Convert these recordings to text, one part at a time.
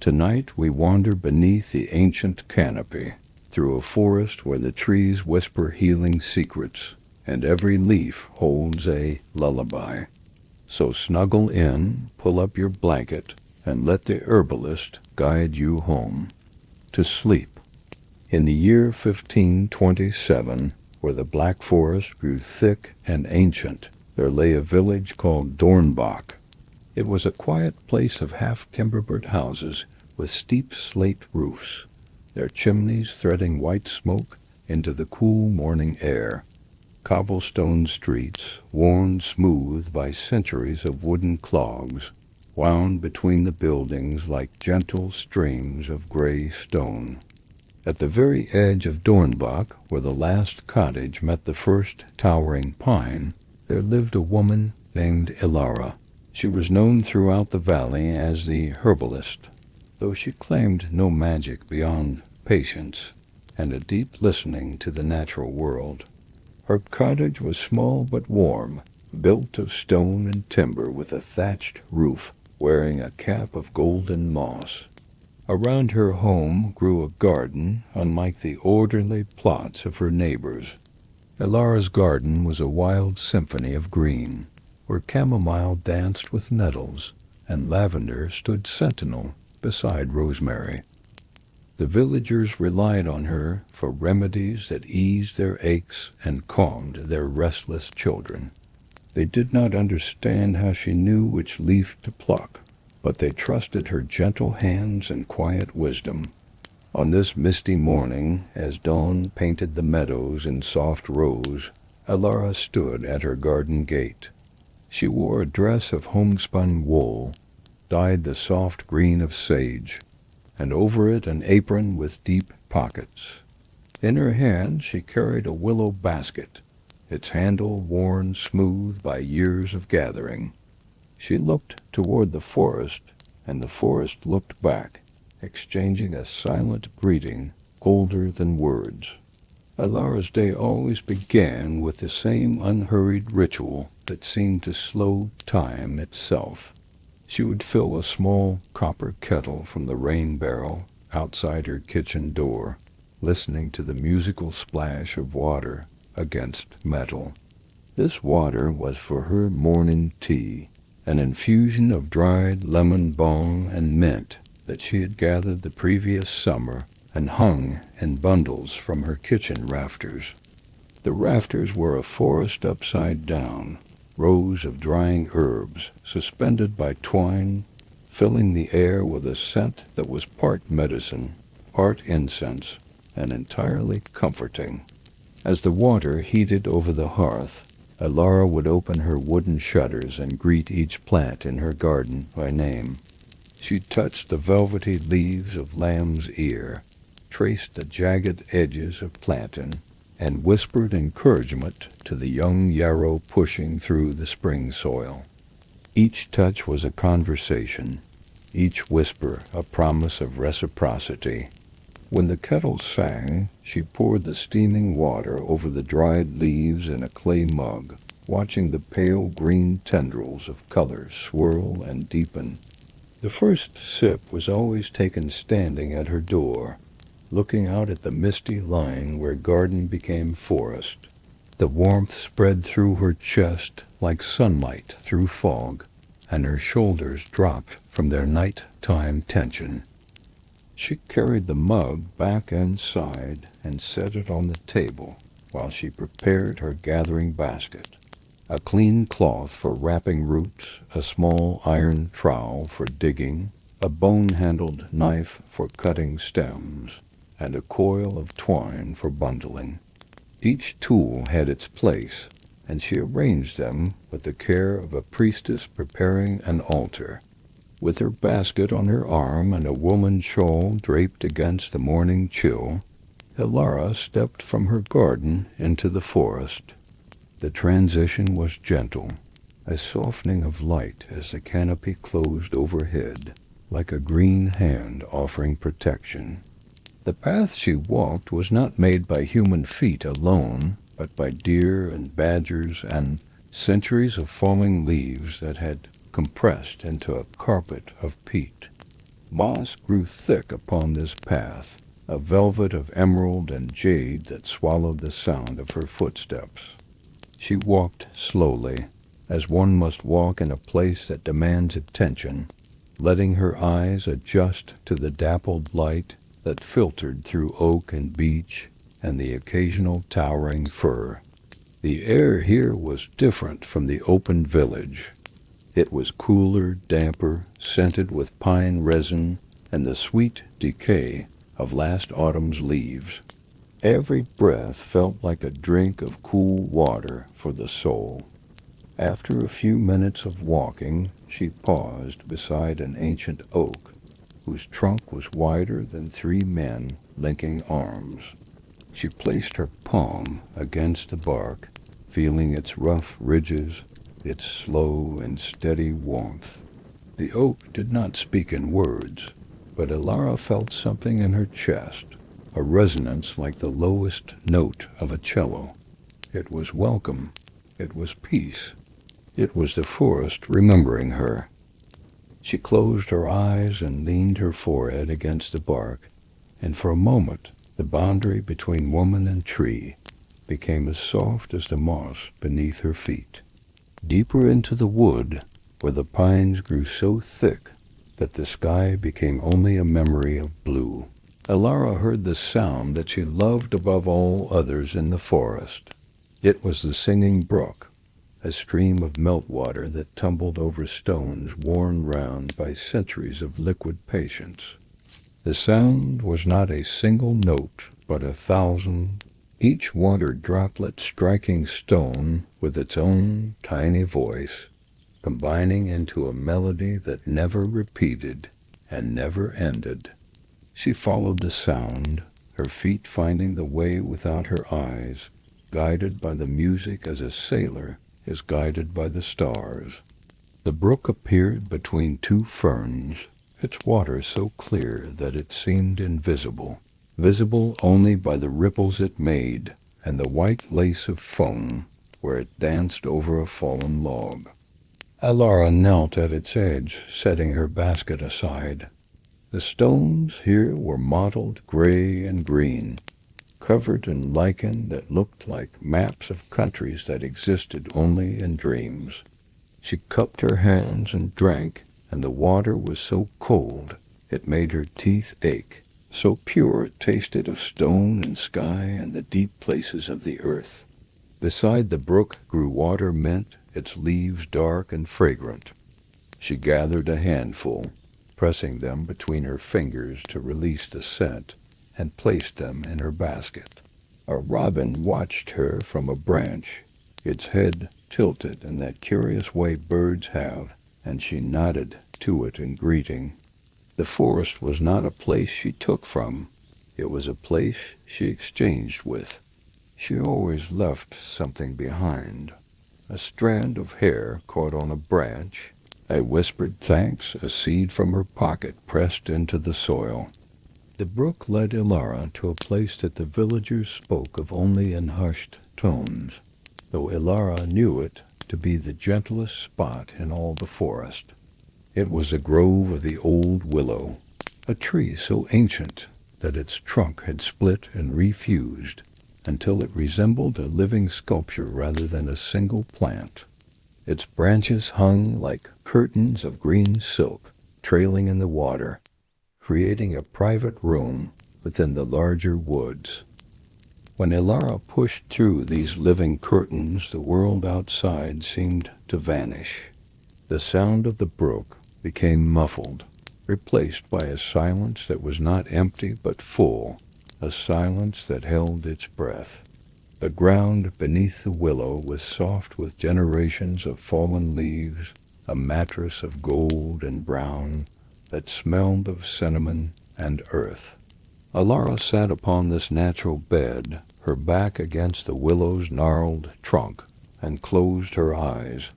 Tonight we wander beneath the ancient canopy, through a forest where the trees whisper healing secrets, and every leaf holds a lullaby. So snuggle in, pull up your blanket, and let the herbalist guide you home to sleep. In the year 1527, where the Black Forest grew thick and ancient, there lay a village called Dornbach. It was a quiet place of half-timbered houses with steep slate roofs, their chimneys threading white smoke into the cool morning air. Cobblestone streets, worn smooth by centuries of wooden clogs, wound between the buildings like gentle streams of gray stone. At the very edge of Dornbach, where the last cottage met the first towering pine, there lived a woman named Ilara. She was known throughout the valley as the herbalist, though she claimed no magic beyond patience and a deep listening to the natural world. Her cottage was small but warm, built of stone and timber with a thatched roof, wearing a cap of golden moss. Around her home grew a garden unlike the orderly plots of her neighbors. Ilara's garden was a wild symphony of green, where chamomile danced with nettles and lavender stood sentinel beside rosemary. The villagers relied on her for remedies that eased their aches and calmed their restless children. They did not understand how she knew which leaf to pluck, but they trusted her gentle hands and quiet wisdom. On this misty morning, as dawn painted the meadows in soft rose, Ilara stood at her garden gate. She wore a dress of homespun wool, dyed the soft green of sage, and over it an apron with deep pockets. In her hand she carried a willow basket, its handle worn smooth by years of gathering. She looked toward the forest, and the forest looked back, exchanging a silent greeting older than words. Ilara's day always began with the same unhurried ritual that seemed to slow time itself. She would fill a small copper kettle from the rain barrel outside her kitchen door, listening to the musical splash of water against metal. This water was for her morning tea, an infusion of dried lemon balm and mint that she had gathered the previous summer and hung in bundles from her kitchen rafters. The rafters were a forest upside down, rows of drying herbs suspended by twine, filling the air with a scent that was part medicine, part incense, and entirely comforting. As the water heated over the hearth, Ilara would open her wooden shutters and greet each plant in her garden by name. She touched the velvety leaves of lamb's ear, traced the jagged edges of plantain, and whispered encouragement to the young yarrow pushing through the spring soil. Each touch was a conversation, each whisper a promise of reciprocity. When the kettle sang, she poured the steaming water over the dried leaves in a clay mug, watching the pale green tendrils of color swirl and deepen. The first sip was always taken standing at her door, looking out at the misty line where garden became forest. The warmth spread through her chest like sunlight through fog, and her shoulders dropped from their night-time tension. She carried the mug back inside and set it on the table while she prepared her gathering basket. A clean cloth for wrapping roots, a small iron trowel for digging, a bone-handled knife for cutting stems, and a coil of twine for bundling. Each tool had its place, and she arranged them with the care of a priestess preparing an altar. With her basket on her arm and a woolen shawl draped against the morning chill, Ilara stepped from her garden into the forest. The transition was gentle, a softening of light as the canopy closed overhead, like a green hand offering protection. The path she walked was not made by human feet alone, but by deer and badgers and centuries of falling leaves that had compressed into a carpet of peat. Moss grew thick upon this path, a velvet of emerald and jade that swallowed the sound of her footsteps. She walked slowly, as one must walk in a place that demands attention, letting her eyes adjust to the dappled light that filtered through oak and beech and the occasional towering fir. The air here was different from the open village. It was cooler, damper, scented with pine resin and the sweet decay of last autumn's leaves. Every breath felt like a drink of cool water for the soul. After a few minutes of walking, she paused beside an ancient oak, whose trunk was wider than three men linking arms. She placed her palm against the bark, feeling its rough ridges, its slow and steady warmth. The oak did not speak in words, but Ilara felt something in her chest, a resonance like the lowest note of a cello. It was welcome. It was peace. It was the forest remembering her. She closed her eyes and leaned her forehead against the bark, and for a moment the boundary between woman and tree became as soft as the moss beneath her feet. Deeper into the wood, where the pines grew so thick that the sky became only a memory of blue, Ilara heard the sound that she loved above all others in the forest. It was the singing brook, a stream of meltwater that tumbled over stones worn round by centuries of liquid patience. The sound was not a single note, but 1,000, each water droplet striking stone with its own tiny voice, combining into a melody that never repeated and never ended. She followed the sound, her feet finding the way without her eyes, guided by the music as a sailor is guided by the stars. The brook appeared between two ferns, its water so clear that it seemed invisible, visible only by the ripples it made and the white lace of foam where it danced over a fallen log. Ilara knelt at its edge, setting her basket aside. The stones here were mottled gray and green, covered in lichen that looked like maps of countries that existed only in dreams. She cupped her hands and drank, and the water was so cold it made her teeth ache, so pure it tasted of stone and sky and the deep places of the earth. Beside the brook grew water mint, its leaves dark and fragrant. She gathered a handful, pressing them between her fingers to release the scent, and placed them in her basket. A robin watched her from a branch, its head tilted in that curious way birds have, and she nodded to it in greeting. The forest was not a place she took from. It was a place she exchanged with. She always left something behind. A strand of hair caught on a branch, a whispered thanks, a seed from her pocket pressed into the soil. The brook led Ilara to a place that the villagers spoke of only in hushed tones, though Ilara knew it to be the gentlest spot in all the forest. It was a grove of the old willow, a tree so ancient that its trunk had split and refused until it resembled a living sculpture rather than a single plant. Its branches hung like curtains of green silk trailing in the water, creating a private room within the larger woods. When Ilara pushed through these living curtains, the world outside seemed to vanish. The sound of the brook became muffled, replaced by a silence that was not empty but full, a silence that held its breath. The ground beneath the willow was soft with generations of fallen leaves, a mattress of gold and brown that smelled of cinnamon and earth. Ilara sat upon this natural bed, her back against the willow's gnarled trunk, and closed her eyes,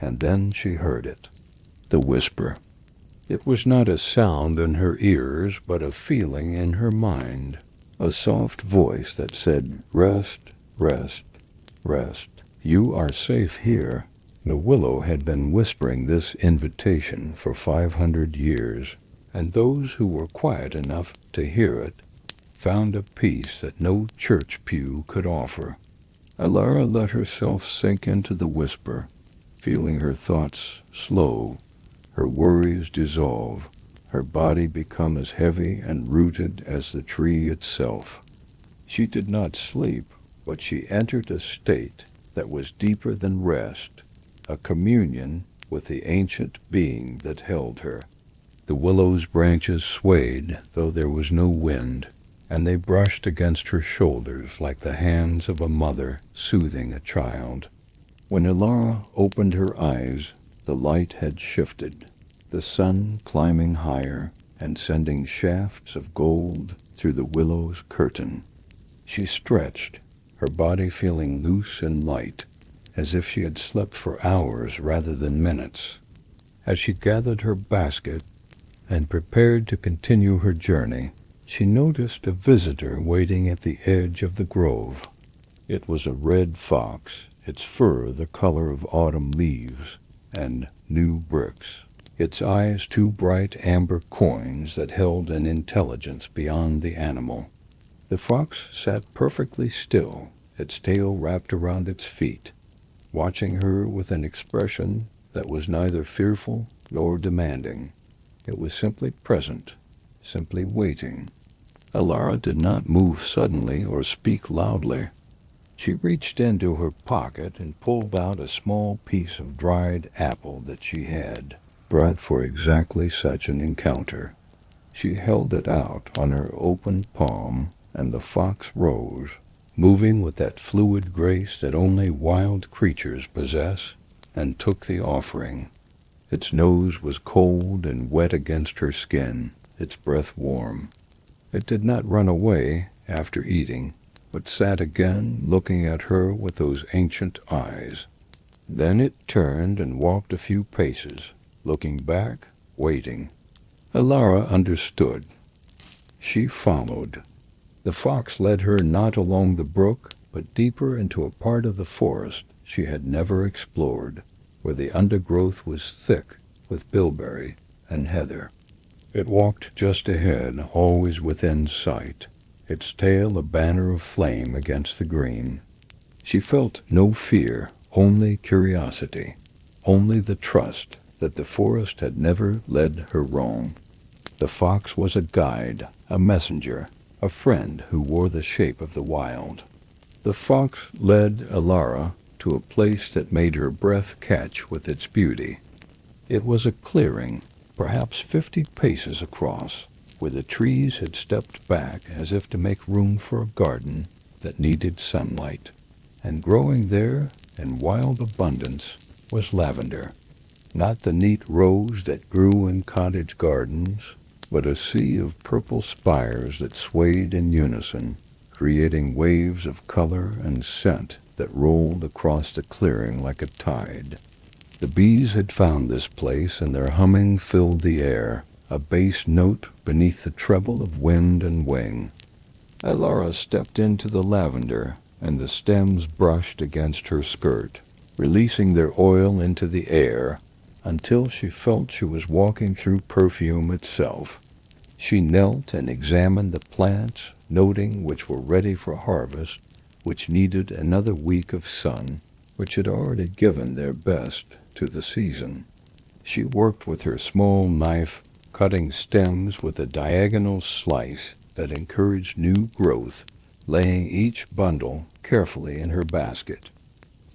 and then she heard it, the whisper. It was not a sound in her ears, but a feeling in her mind, a soft voice that said, "Rest, rest, rest. You are safe here." The willow had been whispering this invitation for 500 years, and those who were quiet enough to hear it found a peace that no church pew could offer. Alara let herself sink into the whisper, feeling her thoughts slow, her worries dissolve, her body become as heavy and rooted as the tree itself. She did not sleep, but she entered a state that was deeper than rest, a communion with the ancient being that held her. The willow's branches swayed, though there was no wind, and they brushed against her shoulders like the hands of a mother soothing a child. When Alara opened her eyes, the light had shifted, the sun climbing higher and sending shafts of gold through the willow's curtain. She stretched, her body feeling loose and light, as if she had slept for hours rather than minutes. As she gathered her basket and prepared to continue her journey, she noticed a visitor waiting at the edge of the grove. It was a red fox, its fur the color of autumn leaves and new bricks, its eyes two bright amber coins that held an intelligence beyond the animal. The fox sat perfectly still, its tail wrapped around its feet, watching her with an expression that was neither fearful nor demanding. It was simply present, simply waiting. Alara did not move suddenly or speak loudly. She reached into her pocket and pulled out a small piece of dried apple that she had brought for exactly such an encounter. She held it out on her open palm, and the fox rose, moving with that fluid grace that only wild creatures possess, and took the offering. Its nose was cold and wet against her skin, its breath warm. It did not run away after eating, but sat again looking at her with those ancient eyes. Then it turned and walked a few paces, looking back, waiting. Alara understood. She followed. The fox led her not along the brook, but deeper into a part of the forest she had never explored, where the undergrowth was thick with bilberry and heather. It walked just ahead, always within sight, its tail a banner of flame against the green. She felt no fear, only curiosity, only the trust that the forest had never led her wrong. The fox was a guide, a messenger, a friend who wore the shape of the wild. The fox led Alara to a place that made her breath catch with its beauty. It was a clearing, perhaps 50 paces across, where the trees had stepped back as if to make room for a garden that needed sunlight. And growing there, in wild abundance, was lavender. Not the neat rose that grew in cottage gardens, but a sea of purple spires that swayed in unison, creating waves of color and scent that rolled across the clearing like a tide. The bees had found this place, and their humming filled the air, a bass note beneath the treble of wind and wing. Alara stepped into the lavender, and the stems brushed against her skirt, releasing their oil into the air, until she felt she was walking through perfume itself. She knelt and examined the plants, noting which were ready for harvest, which needed another week of sun, which had already given their best to the season. She worked with her small knife, cutting stems with a diagonal slice that encouraged new growth, laying each bundle carefully in her basket.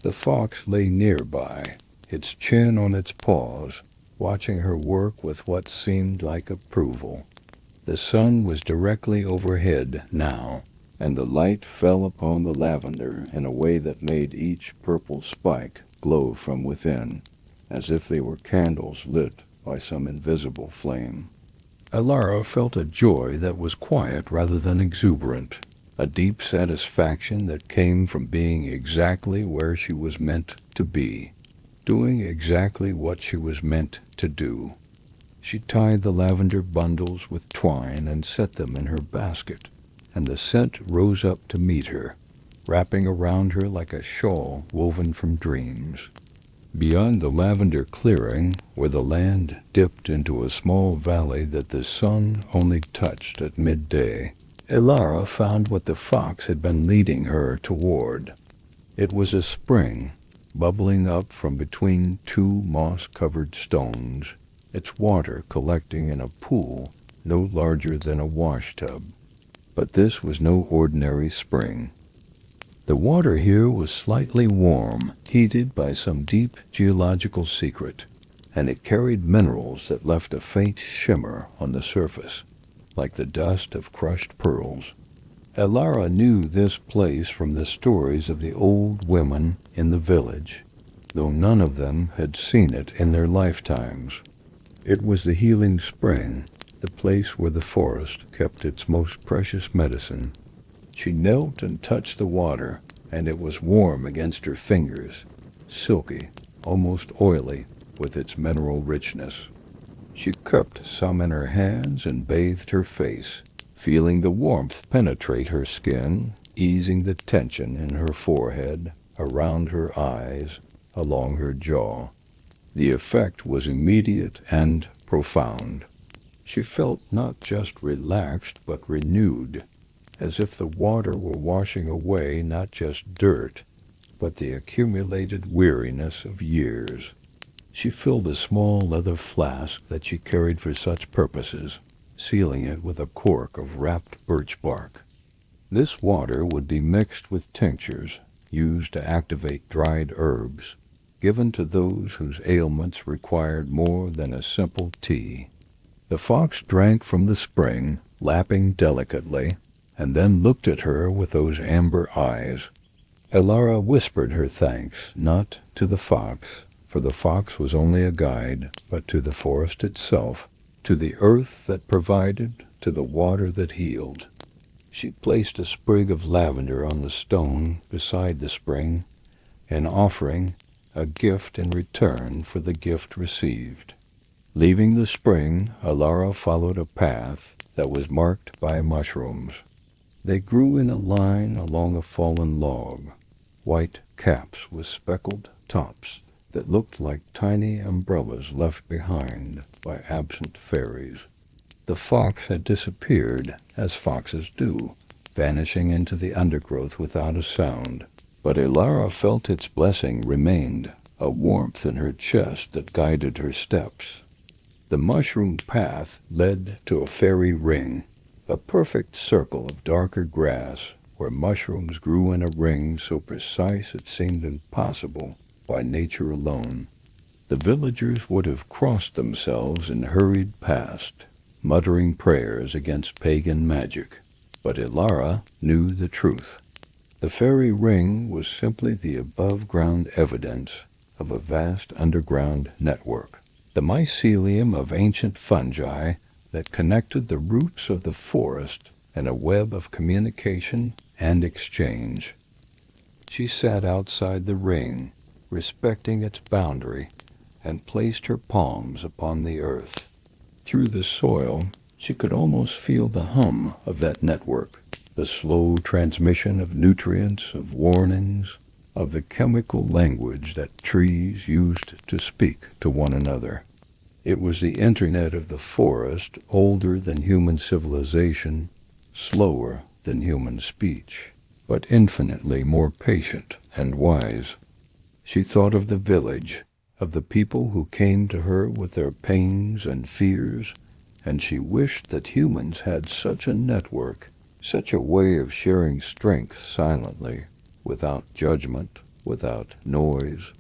The fox lay nearby, its chin on its paws, watching her work with what seemed like approval. The sun was directly overhead now, and the light fell upon the lavender in a way that made each purple spike glow from within, as if they were candles lit by some invisible flame. Alara felt a joy that was quiet rather than exuberant, a deep satisfaction that came from being exactly where she was meant to be, doing exactly what she was meant to do. She tied the lavender bundles with twine and set them in her basket, and the scent rose up to meet her, wrapping around her like a shawl woven from dreams. Beyond the lavender clearing, where the land dipped into a small valley that the sun only touched at midday, Elara found what the fox had been leading her toward. It was a spring, bubbling up from between two moss-covered stones, its water collecting in a pool no larger than a washtub. But this was no ordinary spring. The water here was slightly warm, heated by some deep geological secret, and it carried minerals that left a faint shimmer on the surface, like the dust of crushed pearls. Elara knew this place from the stories of the old women in the village, though none of them had seen it in their lifetimes. It was the healing spring, the place where the forest kept its most precious medicine. She knelt and touched the water, and it was warm against her fingers, silky, almost oily, with its mineral richness. She cupped some in her hands and bathed her face, feeling the warmth penetrate her skin, easing the tension in her forehead, around her eyes, along her jaw. The effect was immediate and profound. She felt not just relaxed but renewed, as if the water were washing away not just dirt, but the accumulated weariness of years. She filled a small leather flask that she carried for such purposes, sealing it with a cork of wrapped birch bark. This water would be mixed with tinctures, used to activate dried herbs, given to those whose ailments required more than a simple tea. The fox drank from the spring, lapping delicately, and then looked at her with those amber eyes. Elara whispered her thanks, not to the fox, for the fox was only a guide, but to the forest itself, to the earth that provided, to the water that healed. She placed a sprig of lavender on the stone beside the spring, an offering, a gift in return for the gift received. Leaving the spring, Elara followed a path that was marked by mushrooms. They grew in a line along a fallen log, white caps with speckled tops that looked like tiny umbrellas left behind by absent fairies. The fox had disappeared, as foxes do, vanishing into the undergrowth without a sound. But Elara felt its blessing remained, a warmth in her chest that guided her steps. The mushroom path led to a fairy ring, a perfect circle of darker grass where mushrooms grew in a ring so precise it seemed impossible by nature alone. The villagers would have crossed themselves and hurried past, muttering prayers against pagan magic. But Elara knew the truth. The fairy ring was simply the above-ground evidence of a vast underground network, the mycelium of ancient fungi that connected the roots of the forest in a web of communication and exchange. She sat outside the ring, respecting its boundary, and placed her palms upon the earth. Through the soil, she could almost feel the hum of that network, the slow transmission of nutrients, of warnings, of the chemical language that trees used to speak to one another. It was the internet of the forest, older than human civilization, slower than human speech, but infinitely more patient and wise. She thought of the village, of the people who came to her with their pains and fears, and she wished that humans had such a network, such a way of sharing strength silently, without judgment, without noise.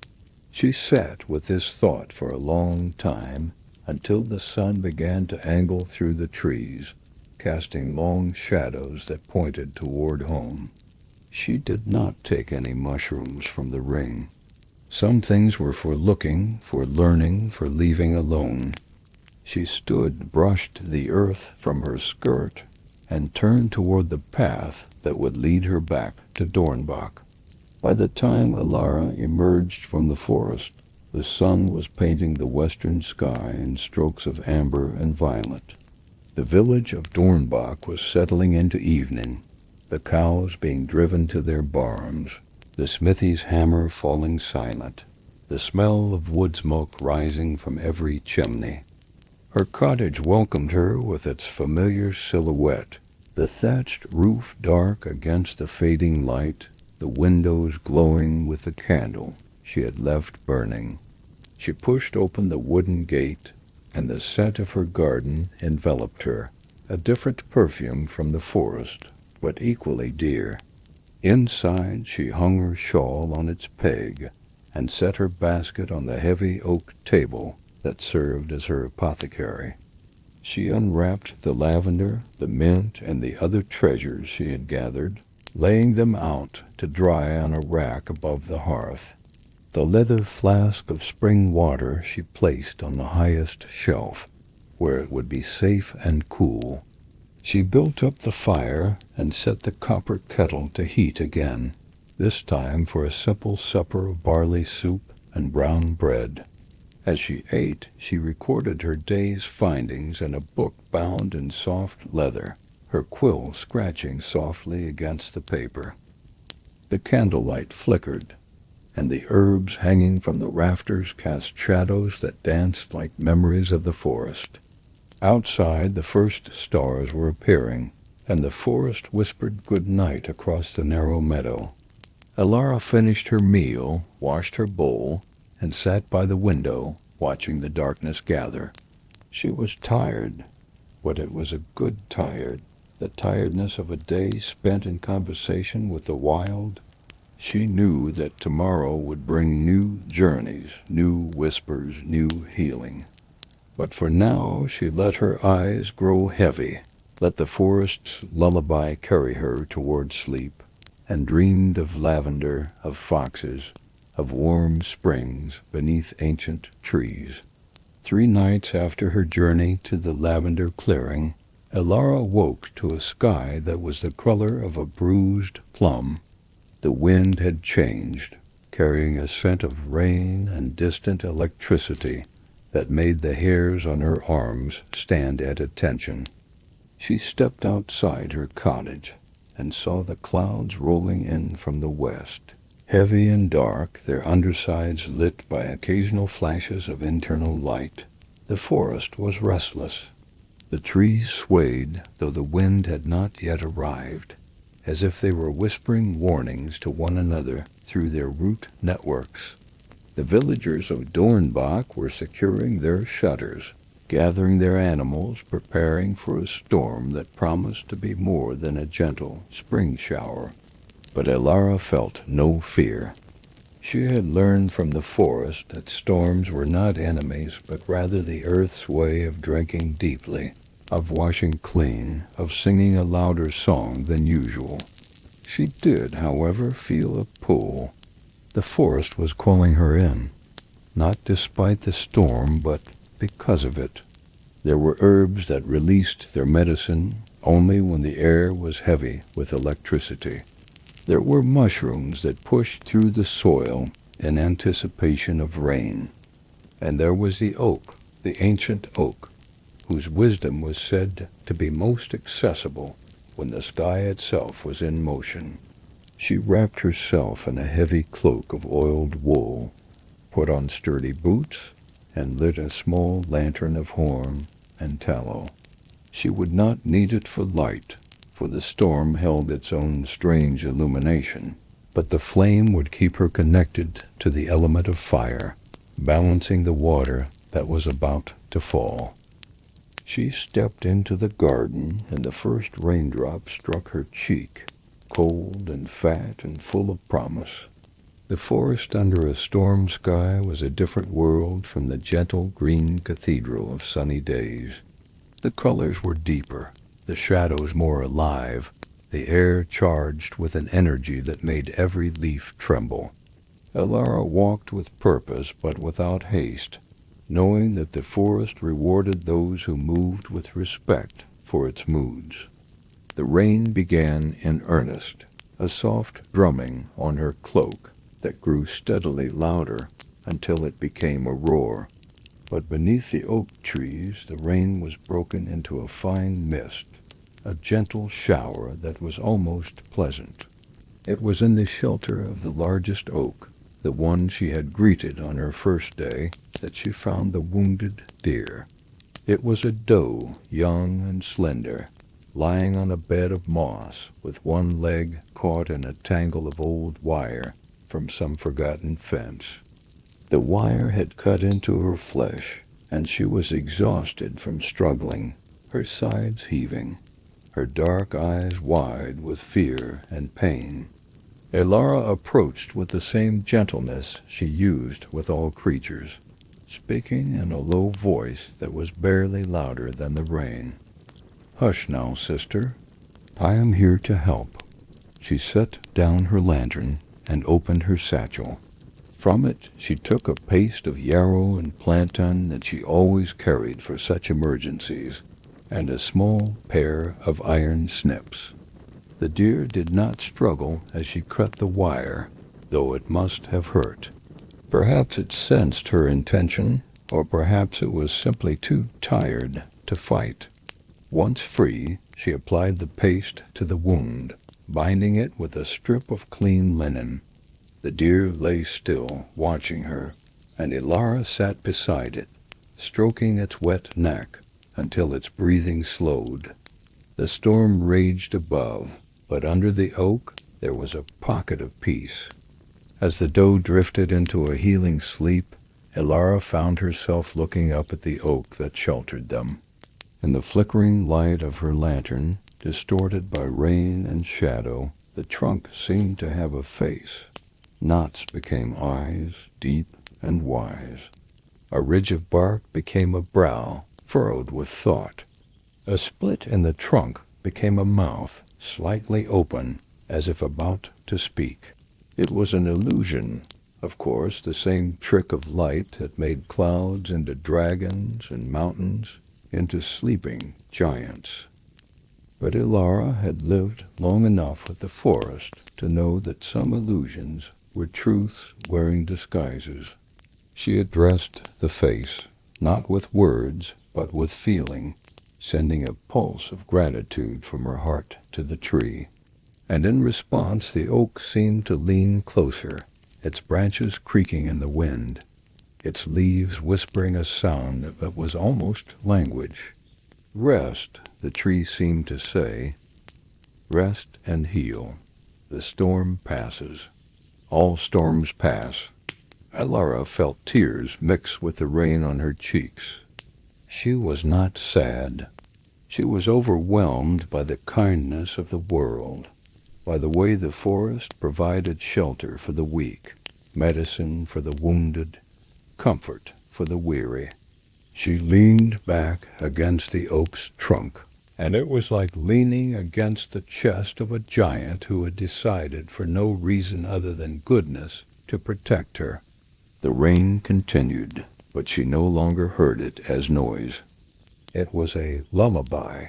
She sat with this thought for a long time, until the sun began to angle through the trees, casting long shadows that pointed toward home. She did not take any mushrooms from the ring. Some things were for looking, for learning, for leaving alone. She stood, brushed the earth from her skirt, and turned toward the path that would lead her back to Dornbach. By the time Elara emerged from the forest, the sun was painting the western sky in strokes of amber and violet. The village of Dornbach was settling into evening, the cows being driven to their barns, the smithy's hammer falling silent. the smell of wood smoke rising from every chimney. Her cottage welcomed her with its familiar silhouette, the thatched roof dark against the fading light, the windows glowing with the candle she had left burning. She pushed open the wooden gate, and the scent of her garden enveloped her, a different perfume from the forest, but equally dear. Inside she hung her shawl on its peg, and set her basket on the heavy oak table that served as her apothecary. She unwrapped the lavender, the mint, and the other treasures she had gathered, laying them out to dry on a rack above the hearth. The leather flask of spring water she placed on the highest shelf, where it would be safe and cool. She built up the fire and set the copper kettle to heat again, this time for a simple supper of barley soup and brown bread. As she ate, she recorded her day's findings in a book bound in soft leather, her quill scratching softly against the paper. The candlelight flickered, and the herbs hanging from the rafters cast shadows that danced like memories of the forest. Outside, the first stars were appearing, and the forest whispered good night across the narrow meadow. Alara finished her meal, washed her bowl, and sat by the window, watching the darkness gather. She was tired, but it was a good tired, the tiredness of a day spent in conversation with the wild. She knew that tomorrow would bring new journeys, new whispers, new healing. But for now she let her eyes grow heavy, let the forest's lullaby carry her toward sleep, and dreamed of lavender, of foxes, of warm springs beneath ancient trees. 3 nights after her journey to the lavender clearing, Alara woke to a sky that was the color of a bruised plum. The wind had changed, carrying a scent of rain and distant electricity that made the hairs on her arms stand at attention. She stepped outside her cottage and saw the clouds rolling in from the west, heavy and dark, their undersides lit by occasional flashes of internal light. The forest was restless. The trees swayed, though the wind had not yet arrived, as if they were whispering warnings to one another through their root networks. The villagers of Dornbach were securing their shutters, gathering their animals, preparing for a storm that promised to be more than a gentle spring shower. But Alara felt no fear. She had learned from the forest that storms were not enemies, but rather the earth's way of drinking deeply, of washing clean, of singing a louder song than usual. She did, however, feel a pull. The forest was calling her in, not despite the storm, but because of it. There were herbs that released their medicine only when the air was heavy with electricity. There were mushrooms that pushed through the soil in anticipation of rain. And there was the oak, the ancient oak, whose wisdom was said to be most accessible when the sky itself was in motion. She wrapped herself in a heavy cloak of oiled wool, put on sturdy boots, and lit a small lantern of horn and tallow. She would not need it for light, for the storm held its own strange illumination, but the flame would keep her connected to the element of fire, balancing the water that was about to fall. She stepped into the garden, and the first raindrop struck her cheek, cold and fat and full of promise. The forest under a storm sky was a different world from the gentle green cathedral of sunny days. The colors were deeper, the shadows more alive, the air charged with an energy that made every leaf tremble. Alara walked with purpose but without haste, knowing that the forest rewarded those who moved with respect for its moods. The rain began in earnest, a soft drumming on her cloak that grew steadily louder until it became a roar. But beneath the oak trees the rain was broken into a fine mist, a gentle shower that was almost pleasant. It was in the shelter of the largest oak, the one she had greeted on her first day, that she found the wounded deer. It was a doe, young and slender, lying on a bed of moss with one leg caught in a tangle of old wire from some forgotten fence. The wire had cut into her flesh, and she was exhausted from struggling, her sides heaving, her dark eyes wide with fear and pain. Elara approached with the same gentleness she used with all creatures, speaking in a low voice that was barely louder than the rain. "Hush now, sister. I am here to help." She set down her lantern and opened her satchel. From it she took a paste of yarrow and plantain that she always carried for such emergencies, and a small pair of iron snips. The deer did not struggle as she cut the wire, though it must have hurt. Perhaps it sensed her intention, or perhaps it was simply too tired to fight. Once free, she applied the paste to the wound, binding it with a strip of clean linen. The deer lay still, watching her, and Elara sat beside it, stroking its wet neck until its breathing slowed. The storm raged above, but under the oak there was a pocket of peace. As the doe drifted into a healing sleep, Elara found herself looking up at the oak that sheltered them. In the flickering light of her lantern, distorted by rain and shadow, the trunk seemed to have a face. Knots became eyes, deep and wise. A ridge of bark became a brow, furrowed with thought. A split in the trunk became a mouth, slightly open, as if about to speak. It was an illusion, of course, the same trick of light that made clouds into dragons and mountains into sleeping giants. But Elara had lived long enough with the forest to know that some illusions were truths wearing disguises. She addressed the face, not with words, but with feeling, sending a pulse of gratitude from her heart to the tree. And in response the oak seemed to lean closer, its branches creaking in the wind, its leaves whispering a sound that was almost language. "Rest," the tree seemed to say. "Rest and heal. The storm passes. All storms pass." Elara felt tears mix with the rain on her cheeks. She was not sad. She was overwhelmed by the kindness of the world, by the way the forest provided shelter for the weak, medicine for the wounded, comfort for the weary. She leaned back against the oak's trunk, and it was like leaning against the chest of a giant who had decided for no reason other than goodness to protect her. The rain continued, but she no longer heard it as noise. It was a lullaby,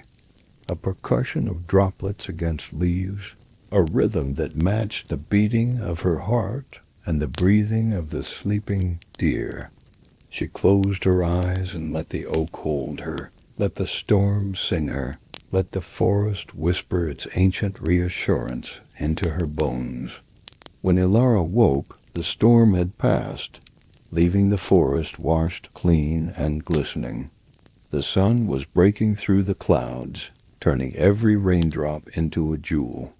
a percussion of droplets against leaves, a rhythm that matched the beating of her heart and the breathing of the sleeping deer. She closed her eyes and let the oak hold her, let the storm sing her, let the forest whisper its ancient reassurance into her bones. When Elara woke, the storm had passed, leaving the forest washed clean and glistening. The sun was breaking through the clouds, turning every raindrop into a jewel.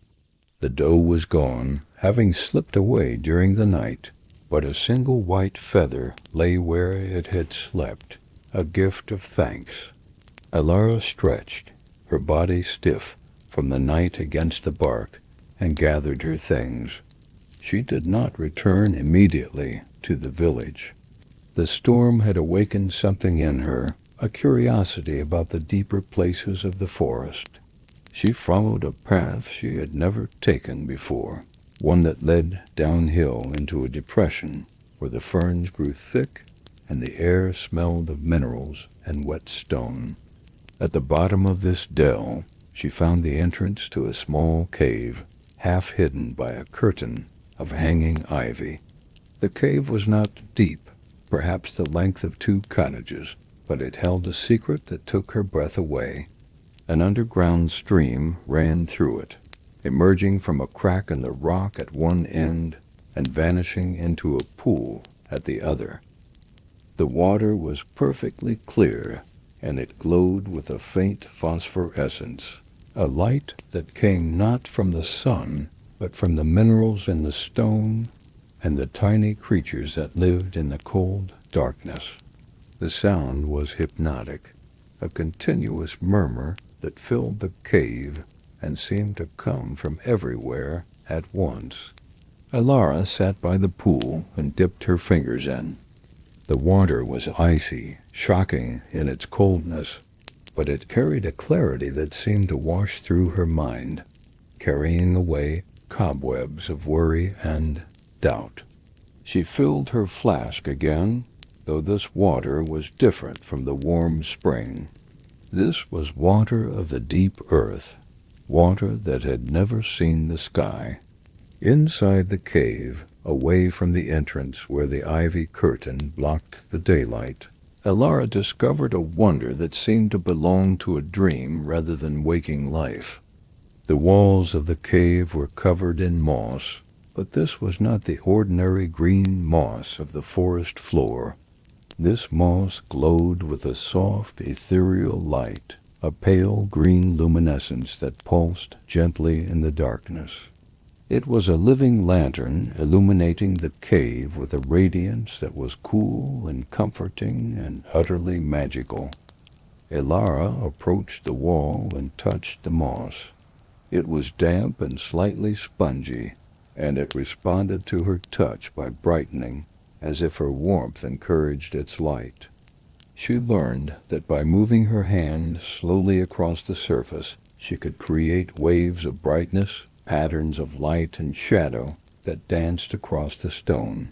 The doe was gone, having slipped away during the night, but a single white feather lay where it had slept, a gift of thanks. Elara stretched, her body stiff from the night against the bark, and gathered her things. She did not return immediately to the village. The storm had awakened something in her, a curiosity about the deeper places of the forest. She followed a path she had never taken before, one that led downhill into a depression where the ferns grew thick and the air smelled of minerals and wet stone. At the bottom of this dell, she found the entrance to a small cave, half hidden by a curtain of hanging ivy. The cave was not deep, perhaps the length of 2 cottages, but it held a secret that took her breath away. An underground stream ran through it, emerging from a crack in the rock at one end and vanishing into a pool at the other. The water was perfectly clear, and it glowed with a faint phosphorescence, a light that came not from the sun, but from the minerals in the stone and the tiny creatures that lived in the cold darkness. The sound was hypnotic, a continuous murmur that filled the cave and seemed to come from everywhere at once. Alara sat by the pool and dipped her fingers in. The water was icy, shocking in its coldness, but it carried a clarity that seemed to wash through her mind, carrying away cobwebs of worry and doubt. She filled her flask again, though this water was different from the warm spring. This was water of the deep earth, water that had never seen the sky. Inside the cave, away from the entrance where the ivy curtain blocked the daylight, Alara discovered a wonder that seemed to belong to a dream rather than waking life. The walls of the cave were covered in moss, but this was not the ordinary green moss of the forest floor. This moss glowed with a soft, ethereal light, a pale green luminescence that pulsed gently in the darkness. It was a living lantern illuminating the cave with a radiance that was cool and comforting and utterly magical. Alara approached the wall and touched the moss. It was damp and slightly spongy, and it responded to her touch by brightening, as if her warmth encouraged its light. She learned that by moving her hand slowly across the surface, she could create waves of brightness, patterns of light and shadow that danced across the stone.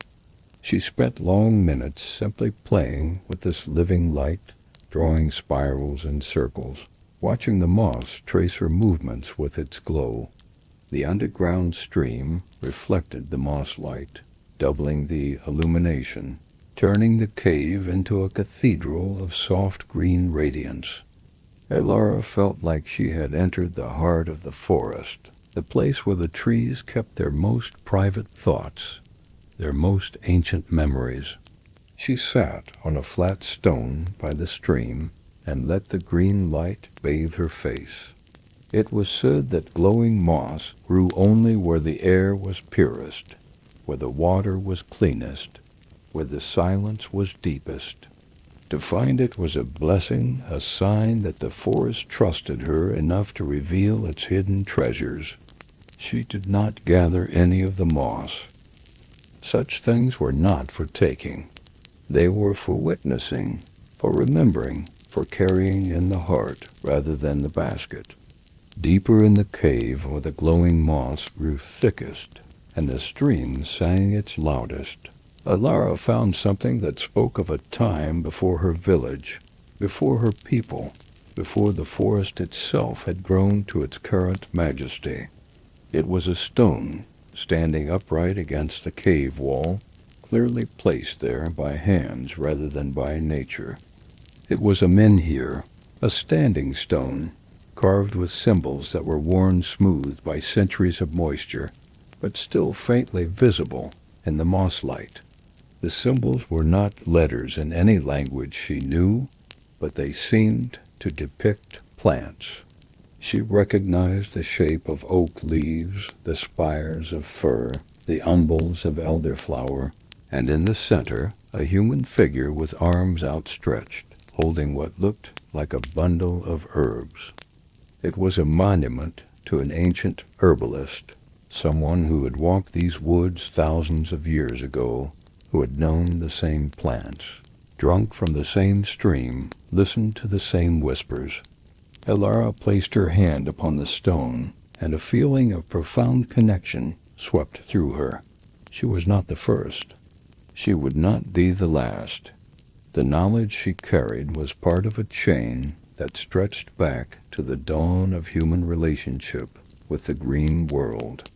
She spent long minutes simply playing with this living light, drawing spirals and circles, watching the moss trace her movements with its glow. The underground stream reflected the moss light, doubling the illumination, turning the cave into a cathedral of soft green radiance. Alara felt like she had entered the heart of the forest, the place where the trees kept their most private thoughts, their most ancient memories. She sat on a flat stone by the stream and let the green light bathe her face. It was said that glowing moss grew only where the air was purest, where the water was cleanest, where the silence was deepest. To find it was a blessing, a sign that the forest trusted her enough to reveal its hidden treasures. She did not gather any of the moss. Such things were not for taking. They were for witnessing, for remembering, for carrying in the heart rather than the basket. Deeper in the cave where the glowing moss grew thickest and the stream sang its loudest, Alara found something that spoke of a time before her village, before her people, before the forest itself had grown to its current majesty. It was a stone, standing upright against the cave wall, clearly placed there by hands rather than by nature. It was a menhir, a standing stone, carved with symbols that were worn smooth by centuries of moisture, but still faintly visible in the moss light. The symbols were not letters in any language she knew, but they seemed to depict plants. She recognized the shape of oak leaves, the spires of fir, the umbels of elderflower, and in the center, a human figure with arms outstretched, holding what looked like a bundle of herbs. It was a monument to an ancient herbalist, someone who had walked these woods thousands of years ago, who had known the same plants, drunk from the same stream, listened to the same whispers. Alara placed her hand upon the stone, and a feeling of profound connection swept through her. She was not the first. She would not be the last. The knowledge she carried was part of a chain that stretched back to the dawn of human relationship with the green world.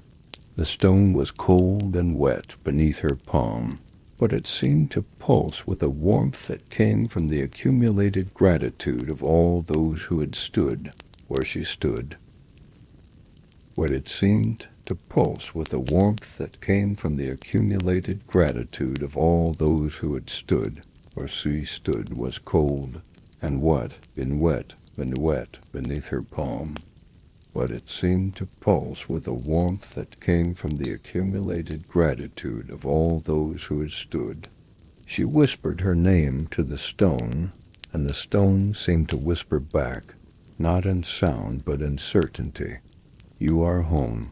The stone was cold and wet beneath her palm, but it seemed to pulse with a warmth that came from the accumulated gratitude of all those who had stood where she stood. What it seemed to pulse with a warmth that came from the accumulated gratitude of all those who had stood, for she stood was cold and been wet beneath her palm. But it seemed to pulse with a warmth that came from the accumulated gratitude of all those who had stood. She whispered her name to the stone, and the stone seemed to whisper back, not in sound but in certainty, "You are home.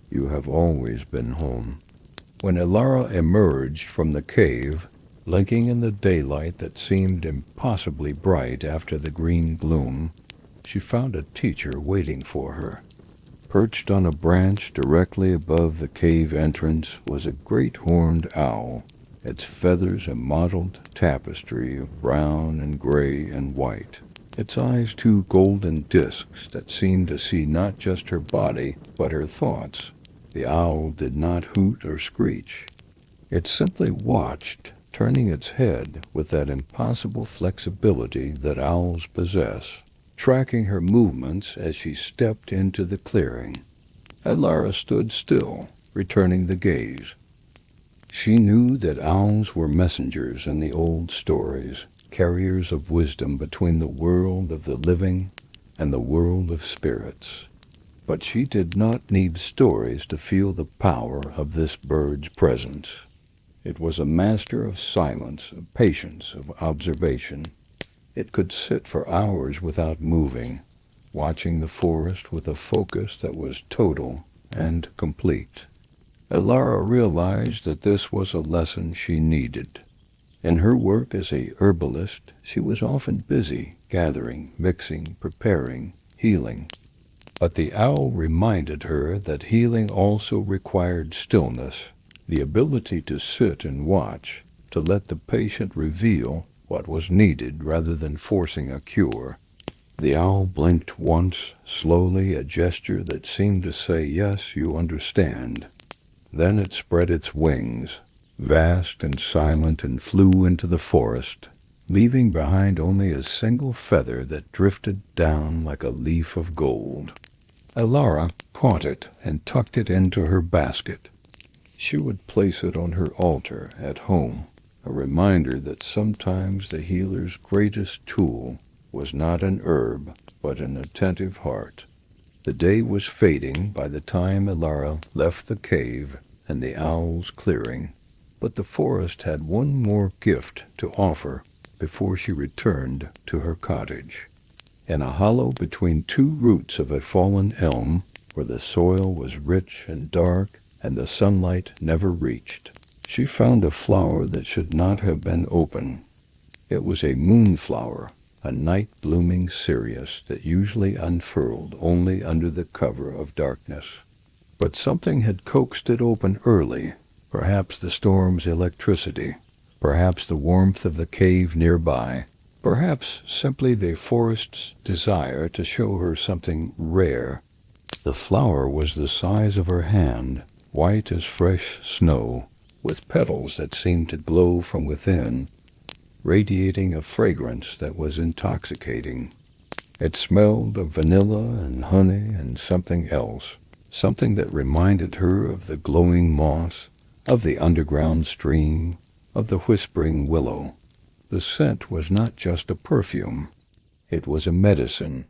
You have always been home." When Elara emerged from the cave, blinking in the daylight that seemed impossibly bright after the green gloom, she found a teacher waiting for her. Perched on a branch directly above the cave entrance was a great horned owl, its feathers a mottled tapestry of brown and gray and white, its eyes two golden discs that seemed to see not just her body but her thoughts. The owl did not hoot or screech. It simply watched, turning its head with that impossible flexibility that owls possess, tracking her movements as she stepped into the clearing. Elara stood still, returning the gaze. She knew that owls were messengers in the old stories, carriers of wisdom between the world of the living and the world of spirits. But she did not need stories to feel the power of this bird's presence. It was a master of silence, of patience, of observation. It could sit for hours without moving, watching the forest with a focus that was total and complete. Elara realized that this was a lesson she needed. In her work as a herbalist, she was often busy gathering, mixing, preparing, healing. But the owl reminded her that healing also required stillness, the ability to sit and watch, to let the patient reveal what was needed rather than forcing a cure. The owl blinked once, slowly, a gesture that seemed to say, "Yes, you understand." Then it spread its wings, vast and silent, and flew into the forest, leaving behind only a single feather that drifted down like a leaf of gold. Elara caught it and tucked it into her basket. She would place it on her altar at home, a reminder that sometimes the healer's greatest tool was not an herb, but an attentive heart. The day was fading by the time Elara left the cave and the owl's clearing, but the forest had one more gift to offer before she returned to her cottage. In a hollow between two roots of a fallen elm, where the soil was rich and dark and the sunlight never reached, she found a flower that should not have been open. It was a moonflower, a night-blooming cereus that usually unfurled only under the cover of darkness. But something had coaxed it open early, perhaps the storm's electricity, perhaps the warmth of the cave nearby, perhaps simply the forest's desire to show her something rare. The flower was the size of her hand, white as fresh snow, with petals that seemed to glow from within, radiating a fragrance that was intoxicating. It smelled of vanilla and honey and something else, something that reminded her of the glowing moss, of the underground stream, of the whispering willow. The scent was not just a perfume. It was a medicine,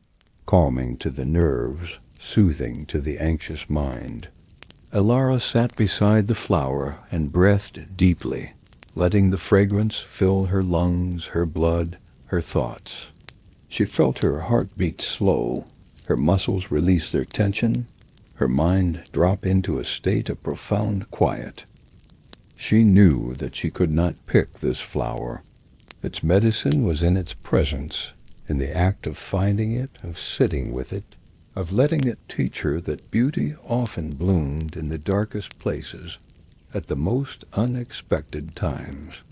calming to the nerves, soothing to the anxious mind. Elara sat beside the flower and breathed deeply, letting the fragrance fill her lungs, her blood, her thoughts. She felt her heart beat slow, her muscles release their tension, her mind drop into a state of profound quiet. She knew that she could not pick this flower. Its medicine was in its presence, in the act of finding it, of sitting with it, of letting it teach her that beauty often bloomed in the darkest places, at the most unexpected times.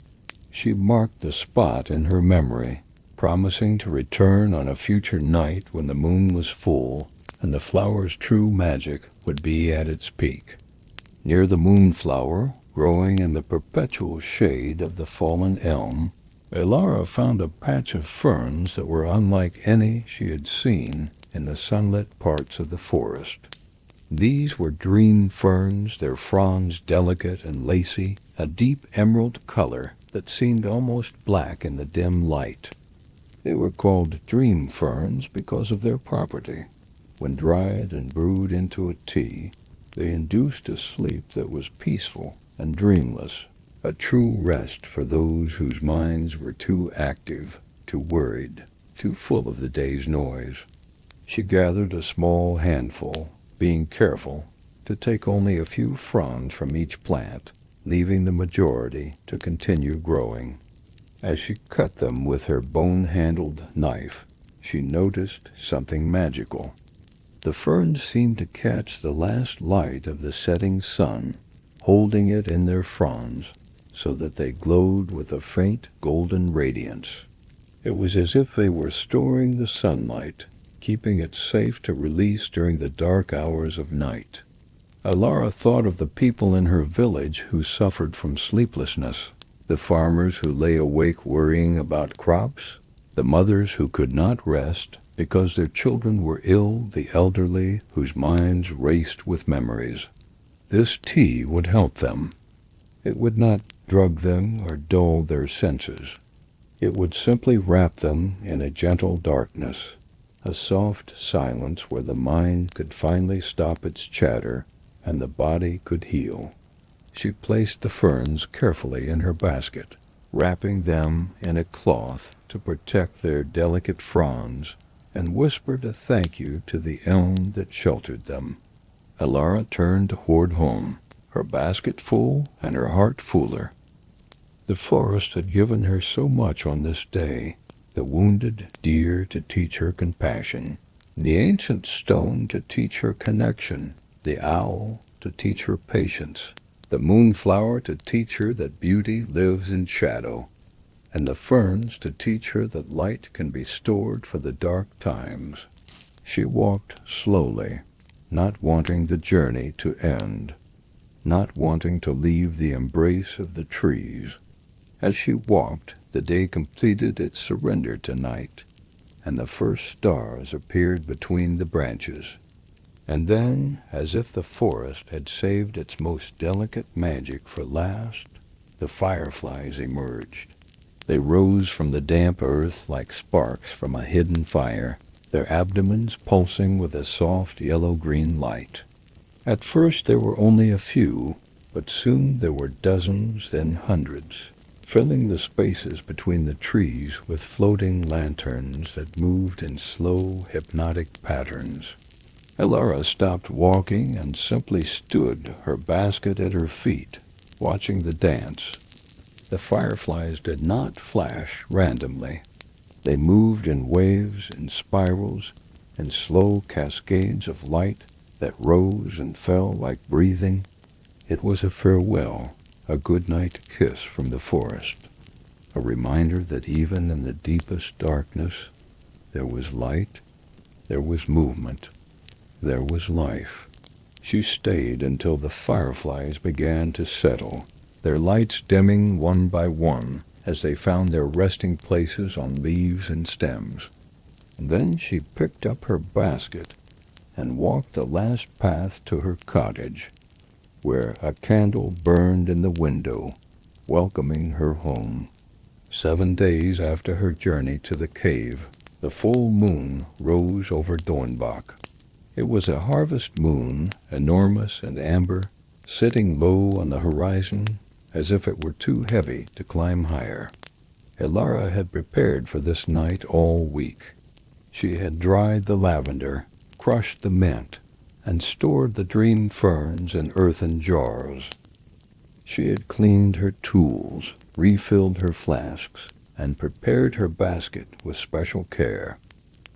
She marked the spot in her memory, promising to return on a future night when the moon was full and the flower's true magic would be at its peak. Near the moonflower, growing in the perpetual shade of the fallen elm, Elara found a patch of ferns that were unlike any she had seen in the sunlit parts of the forest. These were dream ferns, their fronds delicate and lacy, a deep emerald color that seemed almost black in the dim light. They were called dream ferns because of their property. When dried and brewed into a tea, they induced a sleep that was peaceful and dreamless, a true rest for those whose minds were too active, too worried, too full of the day's noise. She gathered a small handful, being careful to take only a few fronds from each plant, leaving the majority to continue growing. As she cut them with her bone-handled knife, she noticed something magical. The ferns seemed to catch the last light of the setting sun, holding it in their fronds so that they glowed with a faint golden radiance. It was as if they were storing the sunlight, keeping it safe to release during the dark hours of night. Alara thought of the people in her village who suffered from sleeplessness, the farmers who lay awake worrying about crops, the mothers who could not rest because their children were ill, the elderly whose minds raced with memories. This tea would help them. It would not drug them or dull their senses. It would simply wrap them in a gentle darkness, a soft silence where the mind could finally stop its chatter and the body could heal. She placed the ferns carefully in her basket, wrapping them in a cloth to protect their delicate fronds, and whispered a thank you to the elm that sheltered them. Alara turned toward home, her basket full and her heart fuller. The forest had given her so much on this day, the wounded deer to teach her compassion, the ancient stone to teach her connection, the owl to teach her patience, the moonflower to teach her that beauty lives in shadow, and the ferns to teach her that light can be stored for the dark times. She walked slowly, not wanting the journey to end, not wanting to leave the embrace of the trees. As she walked, the day completed its surrender to night, and the first stars appeared between the branches. And then, as if the forest had saved its most delicate magic for last, the fireflies emerged. They rose from the damp earth like sparks from a hidden fire, their abdomens pulsing with a soft yellow-green light. At first there were only a few, but soon there were dozens, then hundreds, filling the spaces between the trees with floating lanterns that moved in slow, hypnotic patterns. Alara stopped walking and simply stood, her basket at her feet, watching the dance. The fireflies did not flash randomly. They moved in waves, in spirals, in slow cascades of light that rose and fell like breathing. It was a farewell, a good-night kiss from the forest, a reminder that even in the deepest darkness there was light, there was movement, there was life. She stayed until the fireflies began to settle, their lights dimming one by one as they found their resting places on leaves and stems. And then she picked up her basket and walked the last path to her cottage, where a candle burned in the window, welcoming her home. 7 days after her journey to the cave, the full moon rose over Dornbach. It was a harvest moon, enormous and amber, sitting low on the horizon as if it were too heavy to climb higher. Alara had prepared for this night all week. She had dried the lavender, crushed the mint, and stored the dream ferns in earthen jars. She had cleaned her tools, refilled her flasks, and prepared her basket with special care.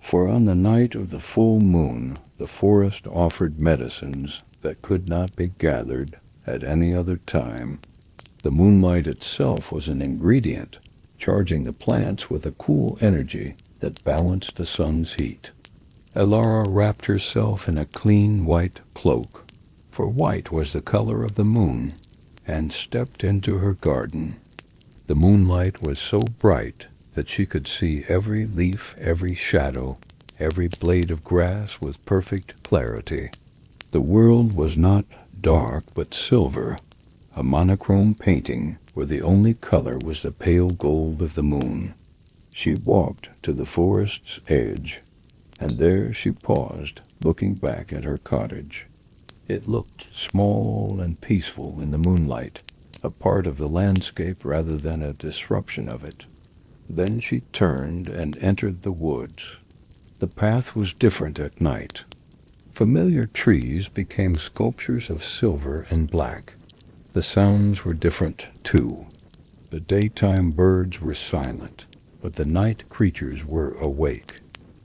For on the night of the full moon, the forest offered medicines that could not be gathered at any other time. The moonlight itself was an ingredient, charging the plants with a cool energy that balanced the sun's heat. Alara wrapped herself in a clean white cloak, for white was the color of the moon, and stepped into her garden. The moonlight was so bright that she could see every leaf, every shadow, every blade of grass with perfect clarity. The world was not dark but silver, a monochrome painting where the only color was the pale gold of the moon. She walked to the forest's edge, and there she paused, looking back at her cottage. It looked small and peaceful in the moonlight, a part of the landscape rather than a disruption of it. Then she turned and entered the woods. The path was different at night. Familiar trees became sculptures of silver and black. The sounds were different, too. The daytime birds were silent, but the night creatures were awake.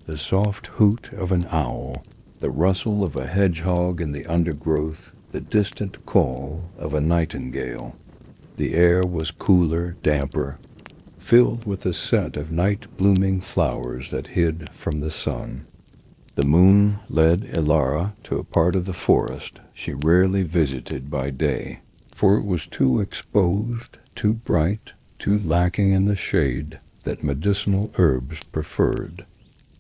The soft hoot of an owl, the rustle of a hedgehog in the undergrowth, the distant call of a nightingale. The air was cooler, damper, filled with the scent of night-blooming flowers that hid from the sun. The moon led Elara to a part of the forest she rarely visited by day, for it was too exposed, too bright, too lacking in the shade that medicinal herbs preferred.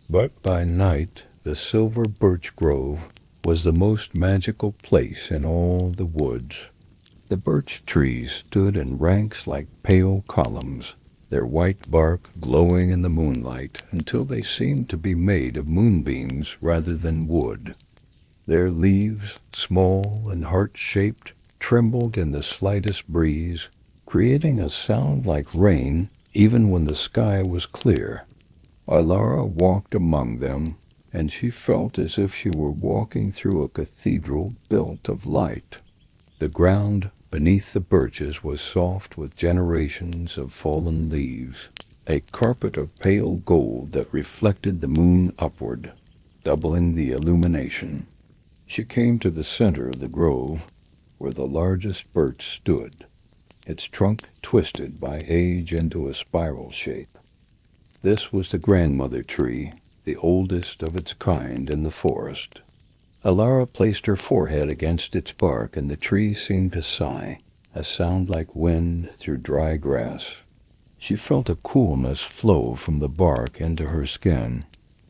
But by night, the silver birch grove was the most magical place in all the woods. The birch trees stood in ranks like pale columns, their white bark glowing in the moonlight until they seemed to be made of moonbeams rather than wood. Their leaves, small and heart-shaped, trembled in the slightest breeze, creating a sound like rain even when the sky was clear. Ilara walked among them, and she felt as if she were walking through a cathedral built of light. The ground beneath the birches was soft with generations of fallen leaves, a carpet of pale gold that reflected the moon upward, doubling the illumination. She came to the center of the grove, where the largest birch stood, its trunk twisted by age into a spiral shape. This was the grandmother tree, the oldest of its kind in the forest. Alara placed her forehead against its bark, and the tree seemed to sigh, a sound like wind through dry grass. She felt a coolness flow from the bark into her skin,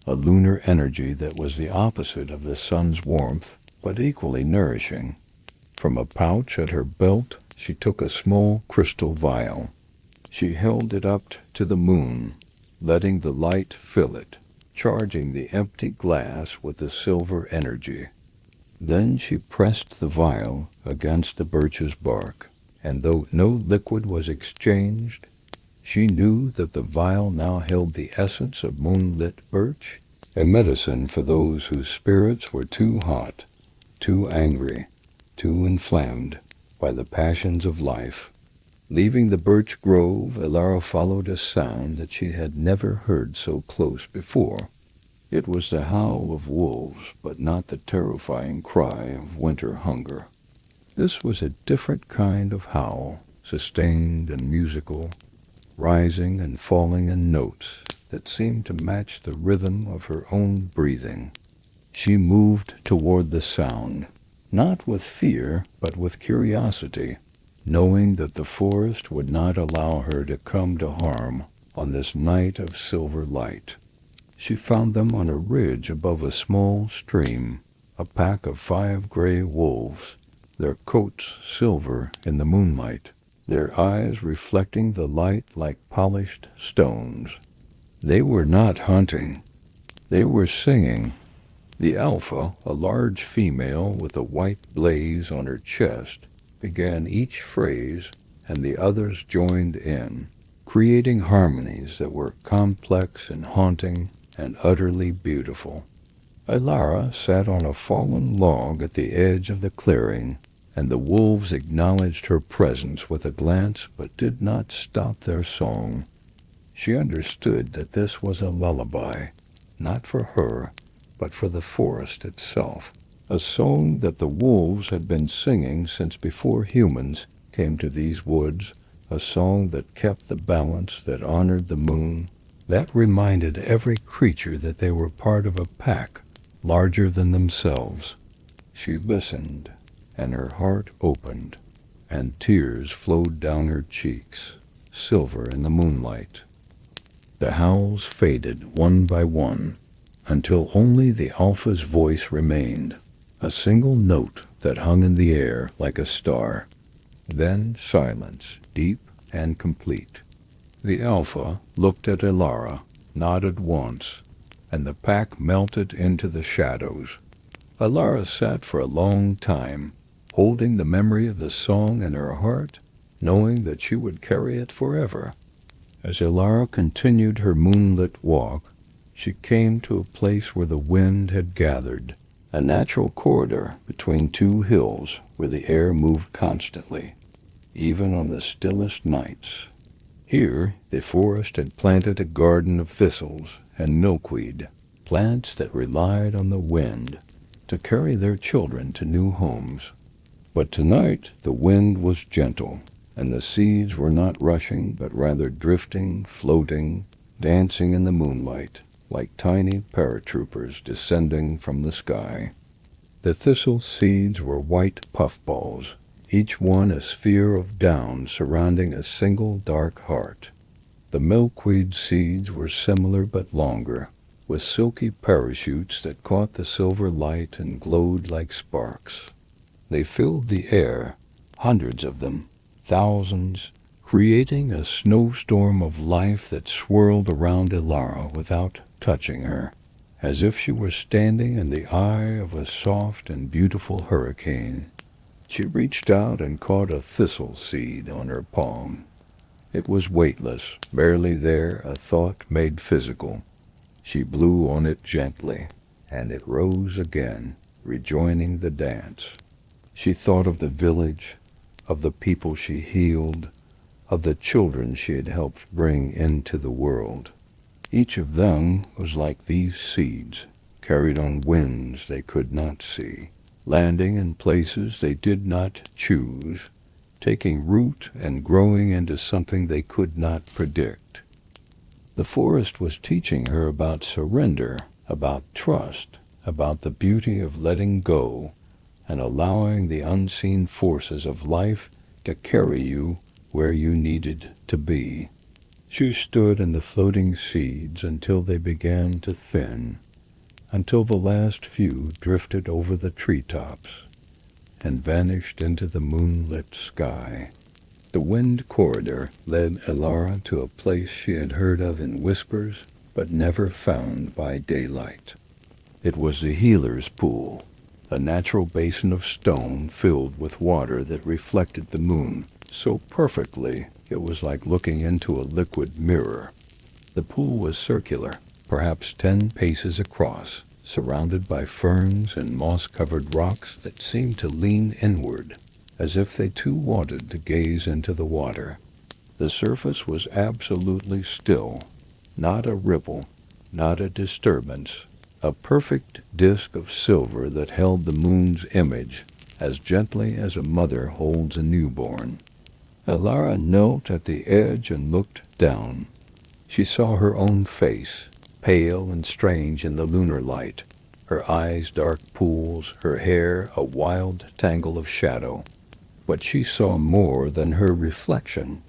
a lunar energy that was the opposite of the sun's warmth, but equally nourishing. From a pouch at her belt, she took a small crystal vial. She held it up to the moon, letting the light fill it, charging the empty glass with the silver energy. Then she pressed the vial against the birch's bark, and though no liquid was exchanged, she knew that the vial now held the essence of moonlit birch, a medicine for those whose spirits were too hot, too angry, too inflamed by the passions of life. Leaving the birch grove, Elara followed a sound that she had never heard so close before. It was the howl of wolves, but not the terrifying cry of winter hunger. This was a different kind of howl, sustained and musical, rising and falling in notes that seemed to match the rhythm of her own breathing. She moved toward the sound, not with fear, but with curiosity, knowing that the forest would not allow her to come to harm on this night of silver light. She found them on a ridge above a small stream, a pack of 5 gray wolves, their coats silver in the moonlight, their eyes reflecting the light like polished stones. They were not hunting. They were singing. The alpha, a large female with a white blaze on her chest, began each phrase, and the others joined in, creating harmonies that were complex and haunting and utterly beautiful. Ilara sat on a fallen log at the edge of the clearing, and the wolves acknowledged her presence with a glance but did not stop their song. She understood that this was a lullaby, not for her, but for the forest itself, a song that the wolves had been singing since before humans came to these woods, a song that kept the balance, that honored the moon, that reminded every creature that they were part of a pack larger than themselves. She listened, and her heart opened, and tears flowed down her cheeks, silver in the moonlight. The howls faded one by one, until only the alpha's voice remained. a single note that hung in the air like a star. Then silence, deep and complete. The Alpha looked at Ilara, nodded once, and the pack melted into the shadows. Ilara sat for a long time, holding the memory of the song in her heart, knowing that she would carry it forever. As Ilara continued her moonlit walk, she came to a place where the wind had gathered, a natural corridor between two hills where the air moved constantly, even on the stillest nights. Here, the forest had planted a garden of thistles and milkweed, plants that relied on the wind to carry their children to new homes. But tonight the wind was gentle, and the seeds were not rushing but rather drifting, floating, dancing in the moonlight, like tiny paratroopers descending from the sky. The thistle seeds were white puffballs, each one a sphere of down surrounding a single dark heart. The milkweed seeds were similar but longer, with silky parachutes that caught the silver light and glowed like sparks. They filled the air, hundreds of them, thousands, creating a snowstorm of life that swirled around Ilara without touching her, as if she were standing in the eye of a soft and beautiful hurricane. She reached out and caught a thistle seed on her palm. It was weightless, barely there, a thought made physical. She blew on it gently, and it rose again, rejoining the dance. She thought of the village, of the people she healed, of the children she had helped bring into the world. Each of them was like these seeds, carried on winds they could not see, landing in places they did not choose, taking root and growing into something they could not predict. The forest was teaching her about surrender, about trust, about the beauty of letting go and allowing the unseen forces of life to carry you where you needed to be. She stood in the floating seeds until they began to thin, until the last few drifted over the treetops and vanished into the moonlit sky. The wind corridor led Ilara to a place she had heard of in whispers but never found by daylight. It was the healer's pool, a natural basin of stone filled with water that reflected the moon so perfectly it was like looking into a liquid mirror. The pool was circular, perhaps 10 paces across, surrounded by ferns and moss-covered rocks that seemed to lean inward, as if they too wanted to gaze into the water. The surface was absolutely still, not a ripple, not a disturbance, a perfect disk of silver that held the moon's image as gently as a mother holds a newborn. Ilara knelt at the edge and looked down. She saw her own face, pale and strange in the lunar light, her eyes dark pools, her hair a wild tangle of shadow. But she saw more than her reflection.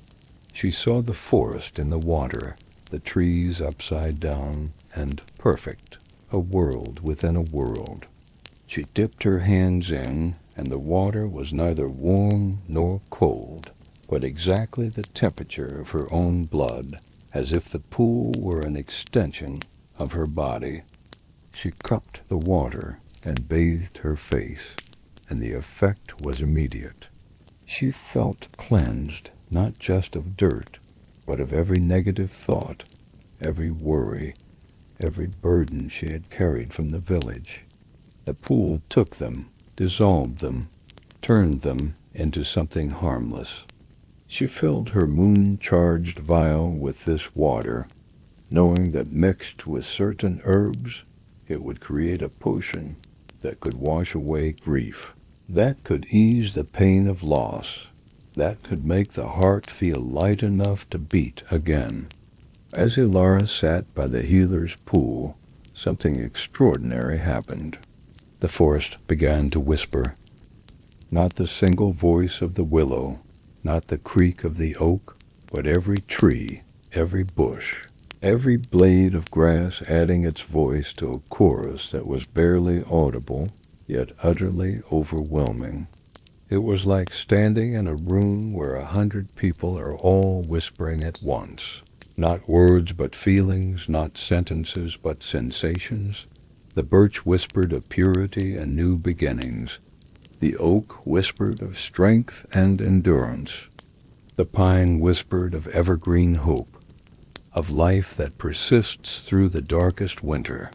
She saw the forest in the water, the trees upside down and perfect, a world within a world. She dipped her hands in, and the water was neither warm nor cold, but exactly the temperature of her own blood, as if the pool were an extension of her body. She cupped the water and bathed her face, and the effect was immediate. She felt cleansed, not just of dirt, but of every negative thought, every worry, every burden she had carried from the village. The pool took them, dissolved them, turned them into something harmless. She filled her moon-charged vial with this water, knowing that mixed with certain herbs, it would create a potion that could wash away grief, that could ease the pain of loss, that could make the heart feel light enough to beat again. As Ilara sat by the healer's pool, something extraordinary happened. The forest began to whisper. Not the single voice of the willow, not the creak of the oak, but every tree, every bush, every blade of grass adding its voice to a chorus that was barely audible, yet utterly overwhelming. It was like standing in a room where 100 people are all whispering at once. Not words but feelings, not sentences but sensations. The birch whispered of purity and new beginnings. The oak whispered of strength and endurance. The pine whispered of evergreen hope, of life that persists through the darkest winter.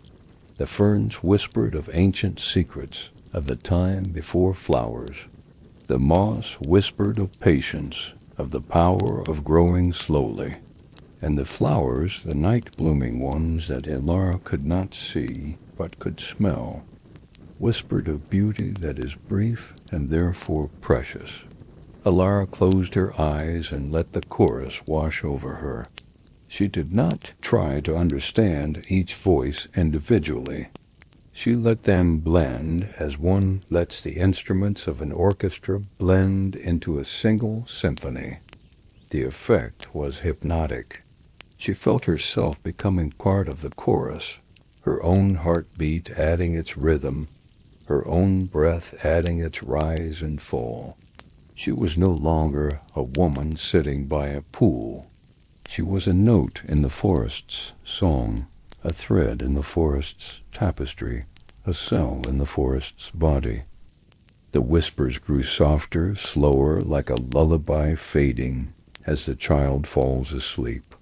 The ferns whispered of ancient secrets, of the time before flowers. The moss whispered of patience, of the power of growing slowly. And the flowers, the night-blooming ones that Ilara could not see but could smell, whispered of beauty that is brief and therefore precious. Ilara closed her eyes and let the chorus wash over her. She did not try to understand each voice individually. She let them blend as one lets the instruments of an orchestra blend into a single symphony. The effect was hypnotic. She felt herself becoming part of the chorus, her own heartbeat adding its rhythm, her own breath adding its rise and fall. She was no longer a woman sitting by a pool. She was a note in the forest's song, a thread in the forest's tapestry, a cell in the forest's body. The whispers grew softer, slower, like a lullaby fading as the child falls asleep.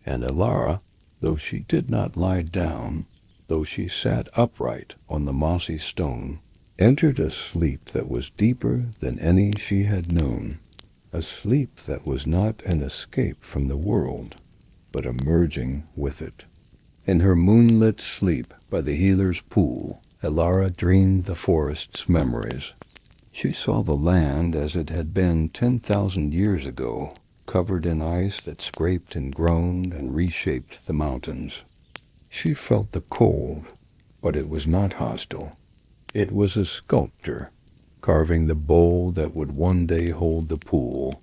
And Ilara, though she did not lie down, though she sat upright on the mossy stone, entered a sleep that was deeper than any she had known, a sleep that was not an escape from the world, but a merging with it. In her moonlit sleep by the healer's pool, Ilara dreamed the forest's memories. She saw the land as it had been 10,000 years ago, covered in ice that scraped and groaned and reshaped the mountains. She felt the cold, but it was not hostile. It was a sculptor, carving the bowl that would one day hold the pool.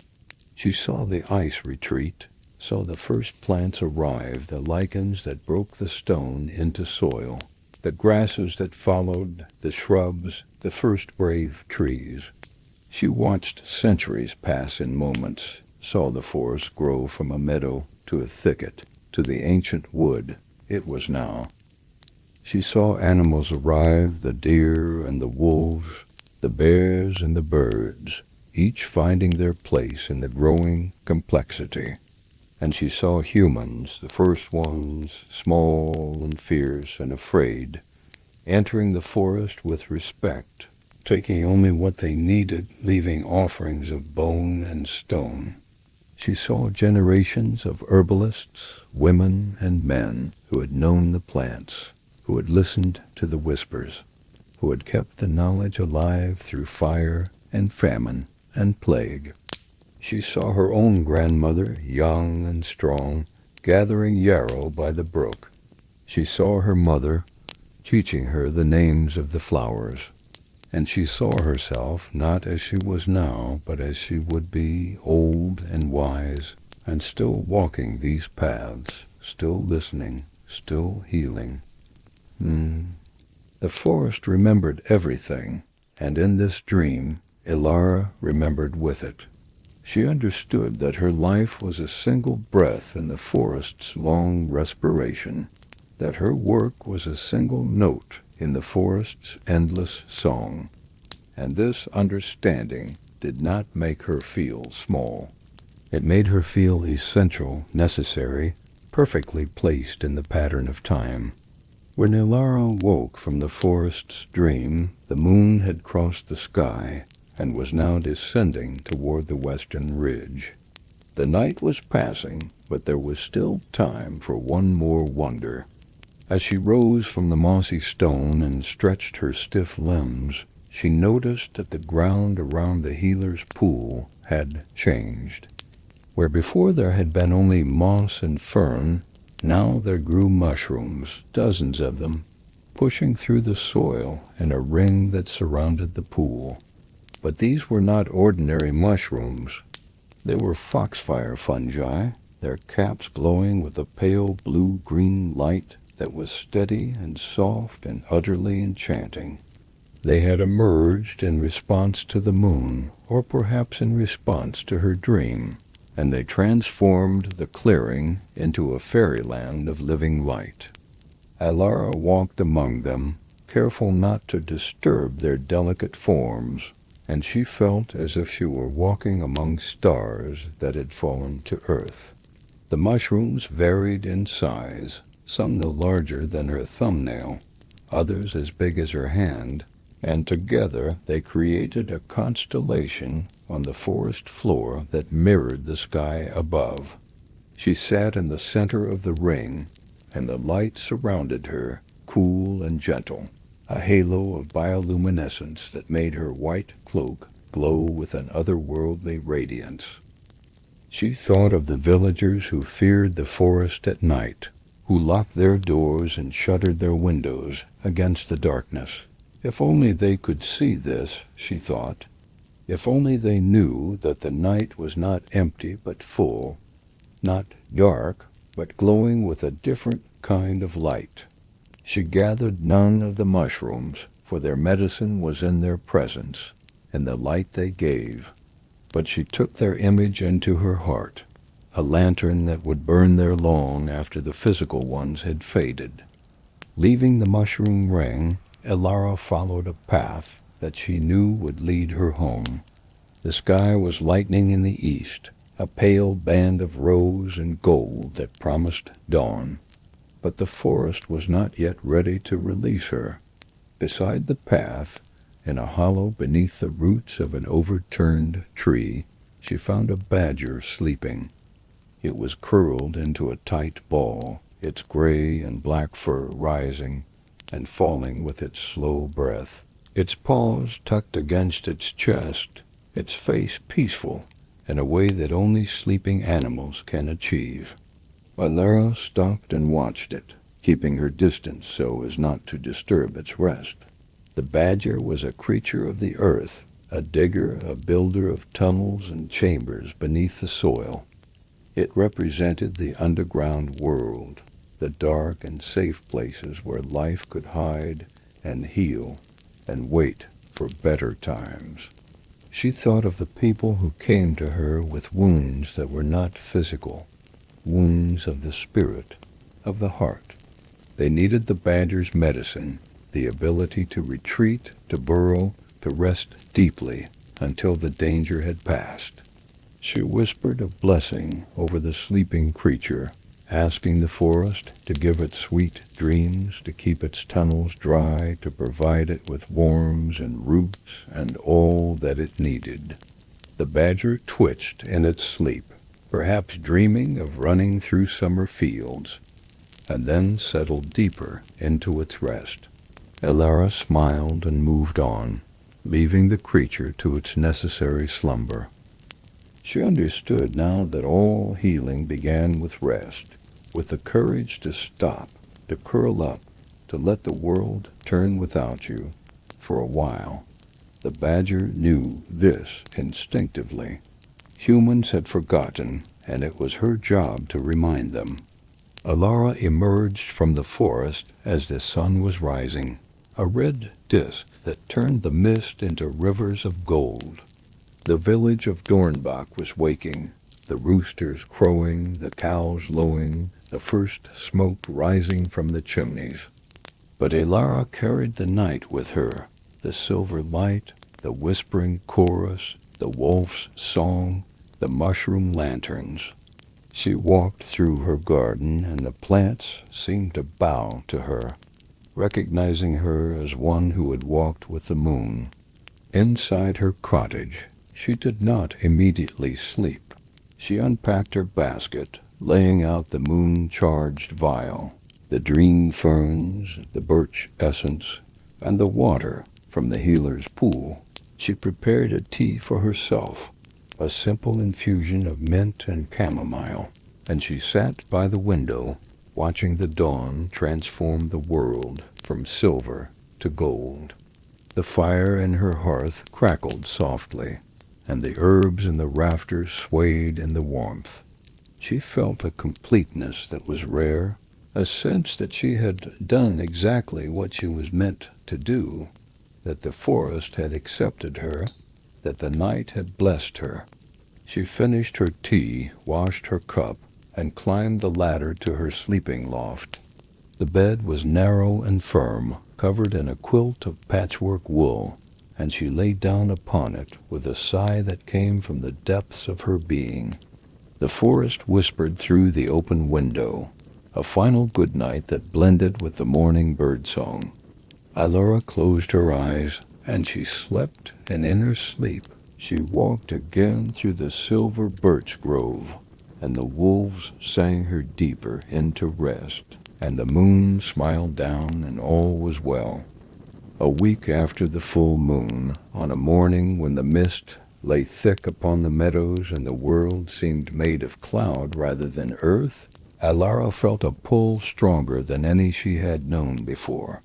She saw the ice retreat, saw the first plants arrive, the lichens that broke the stone into soil, the grasses that followed, the shrubs, the first brave trees. She watched centuries pass in moments, saw the forest grow from a meadow to a thicket, to the ancient wood it was now. She saw animals arrive, the deer and the wolves, the bears and the birds, each finding their place in the growing complexity. And she saw humans, the first ones, small and fierce and afraid, entering the forest with respect, taking only what they needed, leaving offerings of bone and stone. She saw generations of herbalists, women and men who had known the plants, who had listened to the whispers, who had kept the knowledge alive through fire and famine and plague. She saw her own grandmother, young and strong, gathering yarrow by the brook. She saw her mother, teaching her the names of the flowers. And she saw herself not as she was now, but as she would be, old and wise, and still walking these paths, still listening, still healing. The forest remembered everything, and in this dream, Ilara remembered with it. She understood that her life was a single breath in the forest's long respiration, that her work was a single note in the forest's endless song. And this understanding did not make her feel small. It made her feel essential, necessary, perfectly placed in the pattern of time. When Ilara woke from the forest's dream, the moon had crossed the sky and was now descending toward the western ridge. The night was passing, but there was still time for one more wonder. As she rose from the mossy stone and stretched her stiff limbs, she noticed that the ground around the healer's pool had changed. Where before there had been only moss and fern, now there grew mushrooms, dozens of them, pushing through the soil in a ring that surrounded the pool. But these were not ordinary mushrooms. They were foxfire fungi, their caps glowing with a pale blue-green light that was steady and soft and utterly enchanting. They had emerged in response to the moon, or perhaps in response to her dream, and they transformed the clearing into a fairyland of living light. Alara walked among them, careful not to disturb their delicate forms, and she felt as if she were walking among stars that had fallen to earth. The mushrooms varied in size, some no larger than her thumbnail, others as big as her hand, and together they created a constellation on the forest floor that mirrored the sky above. She sat in the center of the ring, and the light surrounded her, cool and gentle, a halo of bioluminescence that made her white cloak glow with an otherworldly radiance. She thought of the villagers who feared the forest at night, who locked their doors and shuttered their windows against the darkness. If only they could see this, she thought. If only they knew that the night was not empty but full, not dark, but glowing with a different kind of light. She gathered none of the mushrooms, for their medicine was in their presence, in the light they gave. But she took their image into her heart, a lantern that would burn there long after the physical ones had faded. Leaving the mushroom ring, Alara followed a path that she knew would lead her home. The sky was lightening in the east, a pale band of rose and gold that promised dawn. But the forest was not yet ready to release her. Beside the path, in a hollow beneath the roots of an overturned tree, she found a badger sleeping. It was curled into a tight ball, its gray and black fur rising and falling with its slow breath, its paws tucked against its chest, its face peaceful in a way that only sleeping animals can achieve. Alara stopped and watched it, keeping her distance so as not to disturb its rest. The badger was a creature of the earth, a digger, a builder of tunnels and chambers beneath the soil. It represented the underground world, the dark and safe places where life could hide and heal and wait for better times. She thought of the people who came to her with wounds that were not physical, wounds of the spirit, of the heart. They needed the badger's medicine, the ability to retreat, to burrow, to rest deeply until the danger had passed. She whispered a blessing over the sleeping creature, asking the forest to give it sweet dreams, to keep its tunnels dry, to provide it with worms and roots and all that it needed. The badger twitched in its sleep, perhaps dreaming of running through summer fields, and then settled deeper into its rest. Alara smiled and moved on, leaving the creature to its necessary slumber. She understood now that all healing began with rest, with the courage to stop, to curl up, to let the world turn without you for a while. The badger knew this instinctively. Humans had forgotten, and it was her job to remind them. Alara emerged from the forest as the sun was rising, a red disk that turned the mist into rivers of gold. The village of Dornbach was waking, the roosters crowing, the cows lowing, the first smoke rising from the chimneys. But Alara carried the night with her, the silver light, the whispering chorus, the wolf's song, the mushroom lanterns. She walked through her garden, and the plants seemed to bow to her, recognizing her as one who had walked with the moon. Inside her cottage, she did not immediately sleep. She unpacked her basket, laying out the moon-charged vial, the green ferns, the birch essence, and the water from the healer's pool. She prepared a tea for herself, a simple infusion of mint and chamomile, and she sat by the window, watching the dawn transform the world from silver to gold. The fire in her hearth crackled softly, and the herbs in the rafters swayed in the warmth. She felt a completeness that was rare, a sense that she had done exactly what she was meant to do. that the forest had accepted her, that the night had blessed her. She finished her tea, washed her cup, and climbed the ladder to her sleeping loft. The bed was narrow and firm, covered in a quilt of patchwork wool, and she lay down upon it with a sigh that came from the depths of her being. The forest whispered through the open window, a final good night that blended with the morning birdsong. Ilora closed her eyes, and she slept, and in her sleep she walked again through the silver birch grove, and the wolves sang her deeper into rest, and the moon smiled down, and all was well. A week after the full moon, on a morning when the mist lay thick upon the meadows and the world seemed made of cloud rather than earth, Ilara felt a pull stronger than any she had known before.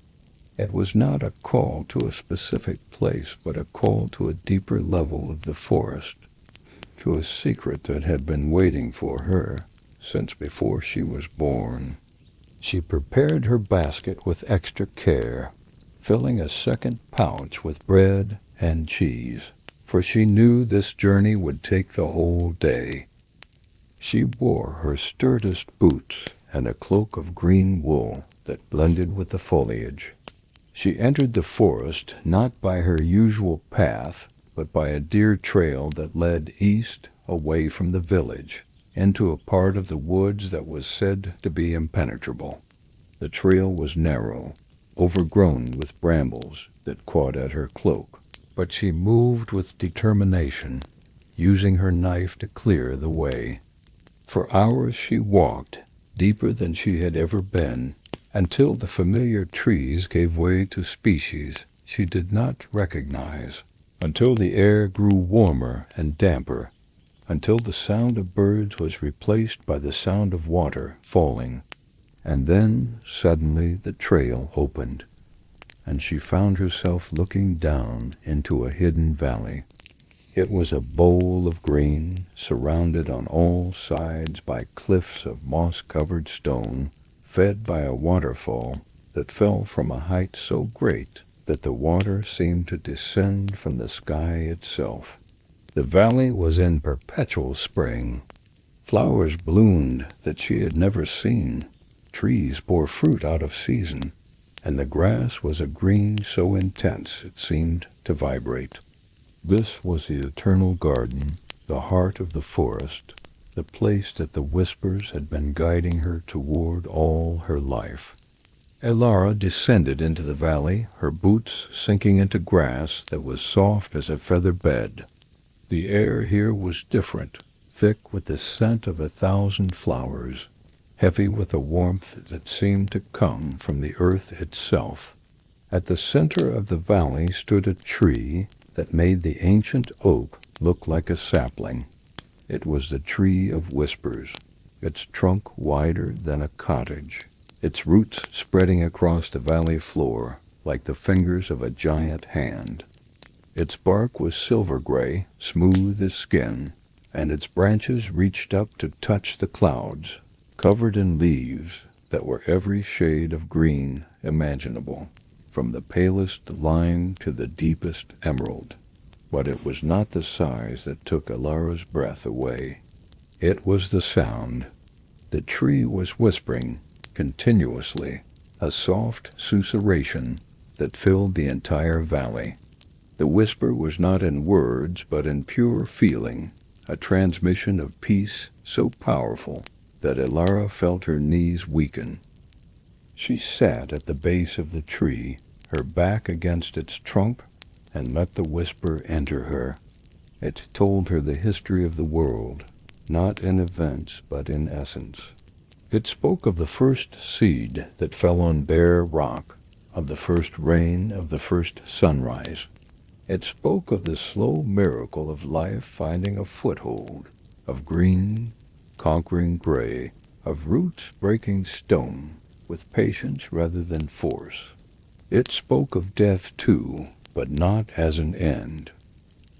It was not a call to a specific place, but a call to a deeper level of the forest, to a secret that had been waiting for her since before she was born. She prepared her basket with extra care, filling a second pouch with bread and cheese, for she knew this journey would take the whole day. She wore her sturdiest boots and a cloak of green wool that blended with the foliage. She entered the forest not by her usual path, but by a deer trail that led east away from the village, into a part of the woods that was said to be impenetrable. The trail was narrow, overgrown with brambles that caught at her cloak, but she moved with determination, using her knife to clear the way. For hours she walked, deeper than she had ever been, until the familiar trees gave way to species she did not recognize, until the air grew warmer and damper, until the sound of birds was replaced by the sound of water falling. And then suddenly the trail opened, and she found herself looking down into a hidden valley. It was a bowl of green, surrounded on all sides by cliffs of moss-covered stone, fed by a waterfall that fell from a height so great that the water seemed to descend from the sky itself. The valley was in perpetual spring. Flowers bloomed that she had never seen. Trees bore fruit out of season, and the grass was a green so intense it seemed to vibrate. This was the eternal garden, the heart of the forest, the place that the whispers had been guiding her toward all her life. Ilara descended into the valley, her boots sinking into grass that was soft as a feather bed. The air here was different, thick with the scent of 1,000 flowers, heavy with a warmth that seemed to come from the earth itself. At the center of the valley stood a tree that made the ancient oak look like a sapling. It was the tree of whispers, its trunk wider than a cottage, its roots spreading across the valley floor like the fingers of a giant hand. Its bark was silver-gray, smooth as skin, and its branches reached up to touch the clouds, covered in leaves that were every shade of green imaginable, from the palest lime to the deepest emerald. But it was not the size that took Ilara's breath away. It was the sound. The tree was whispering continuously, a soft susurration that filled the entire valley. The whisper was not in words, but in pure feeling, a transmission of peace so powerful that Ilara felt her knees weaken. She sat at the base of the tree, her back against its trunk, and let the whisper enter her. It told her the history of the world, not in events but in essence. It spoke of the first seed that fell on bare rock, of the first rain, of the first sunrise. It spoke of the slow miracle of life finding a foothold, of green conquering gray, of roots breaking stone with patience rather than force. It spoke of death too, but not as an end.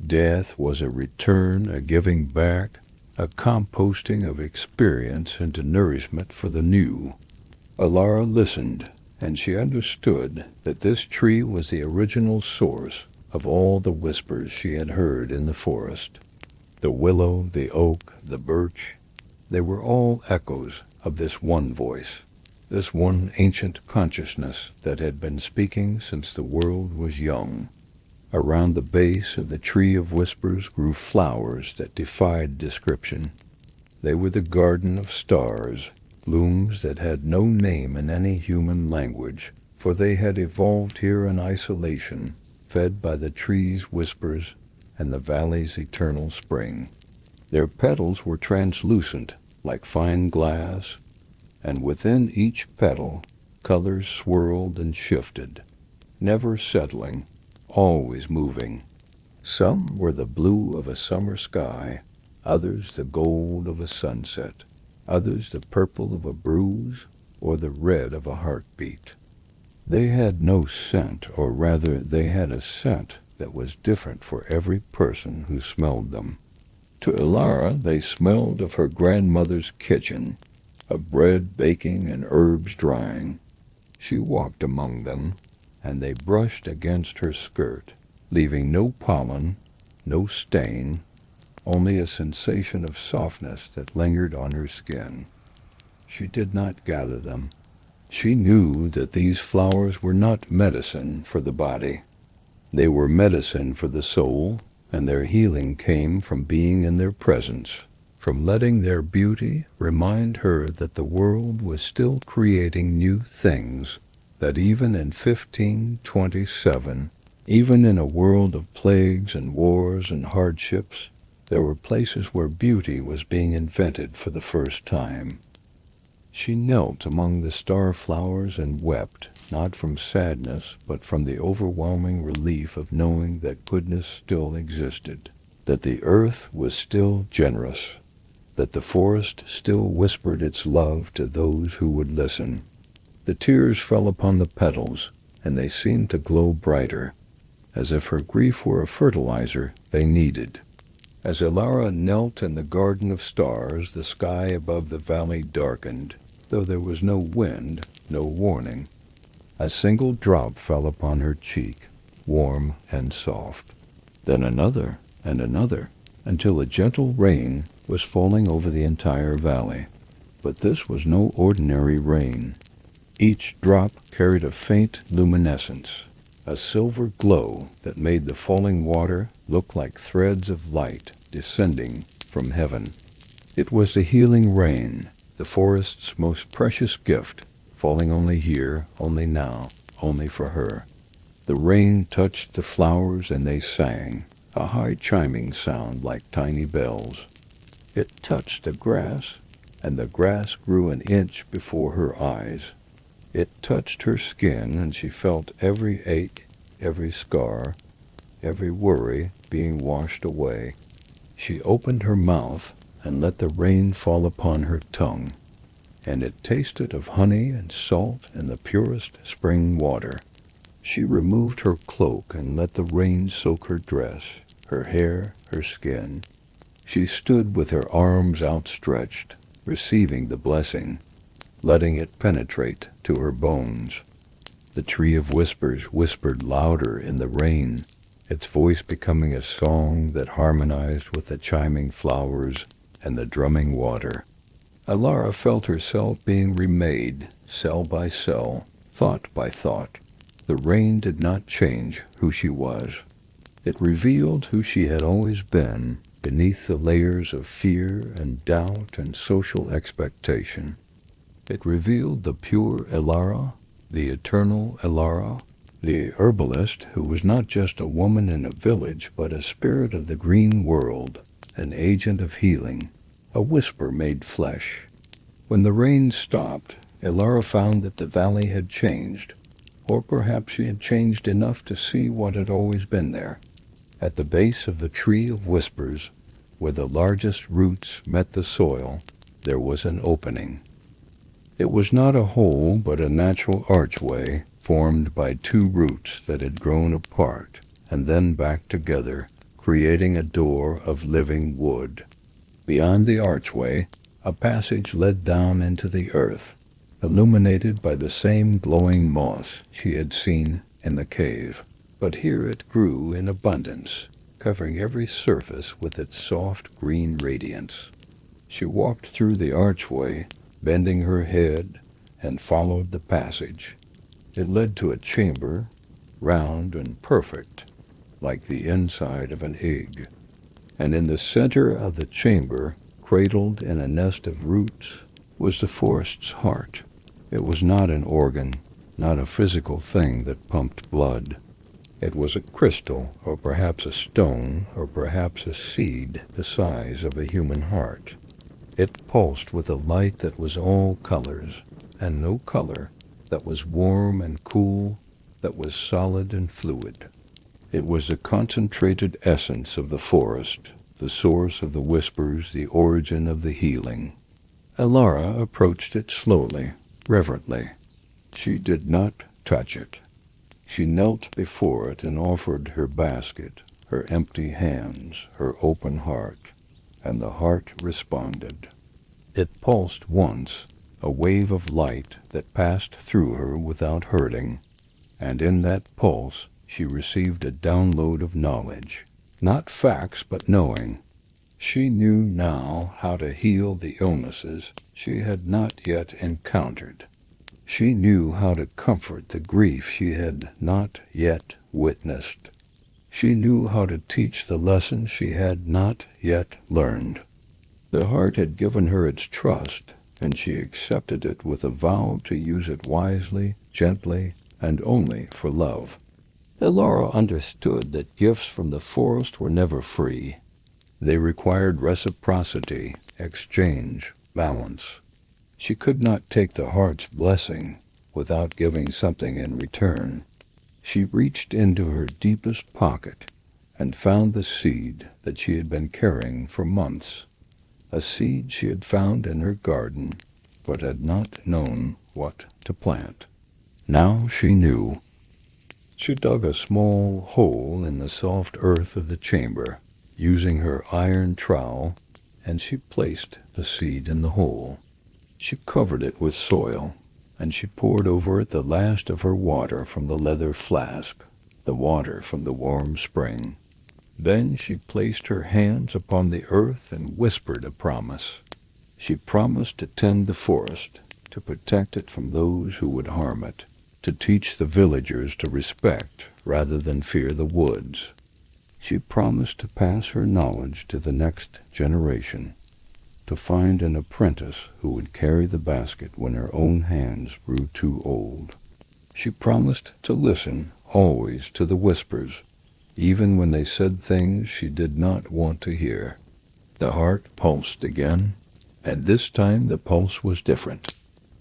Death was a return, a giving back, a composting of experience into nourishment for the new. Ilara listened, and she understood that this tree was the original source of all the whispers she had heard in the forest. The willow, the oak, the birch, they were all echoes of this one voice, this one ancient consciousness that had been speaking since the world was young. Around the base of the tree of whispers grew flowers that defied description. They were the garden of stars, blooms that had no name in any human language, for they had evolved here in isolation, fed by the tree's whispers and the valley's eternal spring. Their petals were translucent, like fine glass, and within each petal colors swirled and shifted, never settling, always moving. Some were the blue of a summer sky, others the gold of a sunset, others the purple of a bruise, or the red of a heartbeat. They had no scent, or rather they had a scent that was different for every person who smelled them. To Ilara they smelled of her grandmother's kitchen, of bread baking and herbs drying. She walked among them, and they brushed against her skirt, leaving no pollen, no stain, only a sensation of softness that lingered on her skin. She did not gather them. She knew that these flowers were not medicine for the body. They were medicine for the soul, and their healing came from being in their presence, from letting their beauty remind her that the world was still creating new things, that even in 1527, even in a world of plagues and wars and hardships, there were places where beauty was being invented for the first time. She knelt among the star flowers and wept, not from sadness, but from the overwhelming relief of knowing that goodness still existed, that the earth was still generous, that the forest still whispered its love to those who would listen. The tears fell upon the petals, and they seemed to glow brighter, as if her grief were a fertilizer they needed. As Ilara knelt in the garden of stars, the sky above the valley darkened, though there was no wind, no warning. A single drop fell upon her cheek, warm and soft. Then another and another, until a gentle rain was falling over the entire valley. But this was no ordinary rain. Each drop carried a faint luminescence, a silver glow that made the falling water look like threads of light descending from heaven. It was the healing rain, the forest's most precious gift, falling only here, only now, only for her. The rain touched the flowers and they sang, a high chiming sound like tiny bells. It touched the grass, and the grass grew an inch before her eyes. It touched her skin, and she felt every ache, every scar, every worry being washed away. She opened her mouth and let the rain fall upon her tongue, and it tasted of honey and salt and the purest spring water. She removed her cloak and let the rain soak her dress, her hair, her skin. She stood with her arms outstretched, receiving the blessing, letting it penetrate to her bones. The tree of whispers whispered louder in the rain, its voice becoming a song that harmonized with the chiming flowers and the drumming water. Ilara felt herself being remade, cell by cell, thought by thought. The rain did not change who she was. It revealed who she had always been, beneath the layers of fear and doubt and social expectation. It revealed the pure Ilara, the eternal Ilara, the herbalist who was not just a woman in a village, but a spirit of the green world, an agent of healing, a whisper made flesh. When the rain stopped, Ilara found that the valley had changed, or perhaps she had changed enough to see what had always been there. At the base of the tree of whispers, where the largest roots met the soil, there was an opening. It was not a hole, but a natural archway formed by two roots that had grown apart and then back together, creating a door of living wood. Beyond the archway, a passage led down into the earth. illuminated by the same glowing moss she had seen in the cave. But here it grew in abundance, covering every surface with its soft green radiance. She walked through the archway, bending her head, and followed the passage. It led to a chamber, round and perfect, like the inside of an egg. And in the center of the chamber, cradled in a nest of roots, was the forest's heart. It was not an organ, not a physical thing that pumped blood. It was a crystal, or perhaps a stone, or perhaps a seed the size of a human heart. It pulsed with a light that was all colors, and no color, that was warm and cool, that was solid and fluid. It was the concentrated essence of the forest, the source of the whispers, the origin of the healing. Elara approached it slowly, reverently. She did not touch it. She knelt before it and offered her basket, her empty hands, her open heart, and the heart responded. It pulsed once, a wave of light that passed through her without hurting, and in that pulse she received a download of knowledge, not facts but knowing. She knew now how to heal the illnesses she had not yet encountered. She knew how to comfort the grief she had not yet witnessed. She knew how to teach the lessons she had not yet learned. The heart had given her its trust, and she accepted it with a vow to use it wisely, gently, and only for love. Elara understood that gifts from the forest were never free. They required reciprocity, exchange, balance. She could not take the heart's blessing without giving something in return. She reached into her deepest pocket and found the seed that she had been carrying for months, a seed she had found in her garden but had not known what to plant. Now she knew. She dug a small hole in the soft earth of the chamber, using her iron trowel, and she placed the seed in the hole. She covered it with soil, and she poured over it the last of her water from the leather flask, the water from the warm spring. Then she placed her hands upon the earth and whispered a promise. She promised to tend the forest, to protect it from those who would harm it, to teach the villagers to respect rather than fear the woods. She promised to pass her knowledge to the next generation, to find an apprentice who would carry the basket when her own hands grew too old. She promised to listen always to the whispers, even when they said things she did not want to hear. The heart pulsed again, and this time the pulse was different.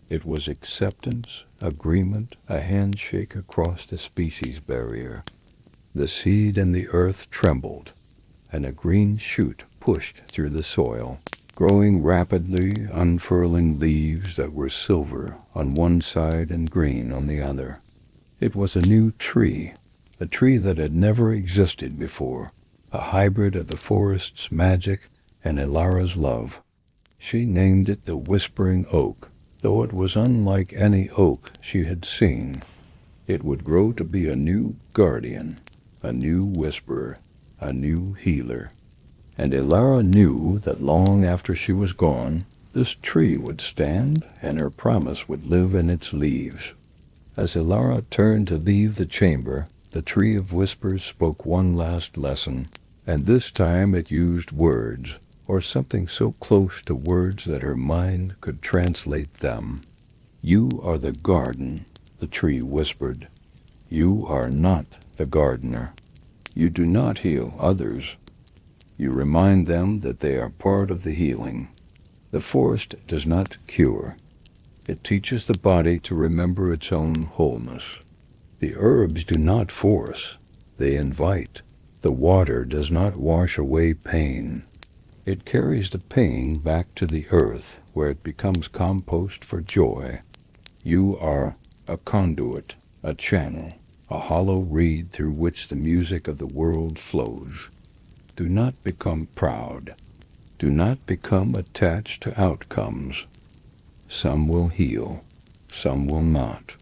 It was acceptance, agreement, a handshake across the species barrier. The seed in the earth trembled, and a green shoot pushed through the soil, growing rapidly, unfurling leaves that were silver on one side and green on the other. It was a new tree, a tree that had never existed before, a hybrid of the forest's magic and Elara's love. She named it the Whispering Oak, though it was unlike any oak she had seen. It would grow to be a new guardian, a new whisperer, a new healer. And Elara knew that long after she was gone, this tree would stand and her promise would live in its leaves. As Elara turned to leave the chamber, the Tree of Whispers spoke one last lesson, and this time it used words, or something so close to words that her mind could translate them. "You are the garden," the tree whispered. "You are not the gardener. You do not heal others. You remind them that they are part of the healing. The forest does not cure. It teaches the body to remember its own wholeness. The herbs do not force, they invite. The water does not wash away pain. It carries the pain back to the earth, where it becomes compost for joy. You are a conduit, a channel, a hollow reed through which the music of the world flows. Do not become proud. Do not become attached to outcomes. Some will heal, some will not.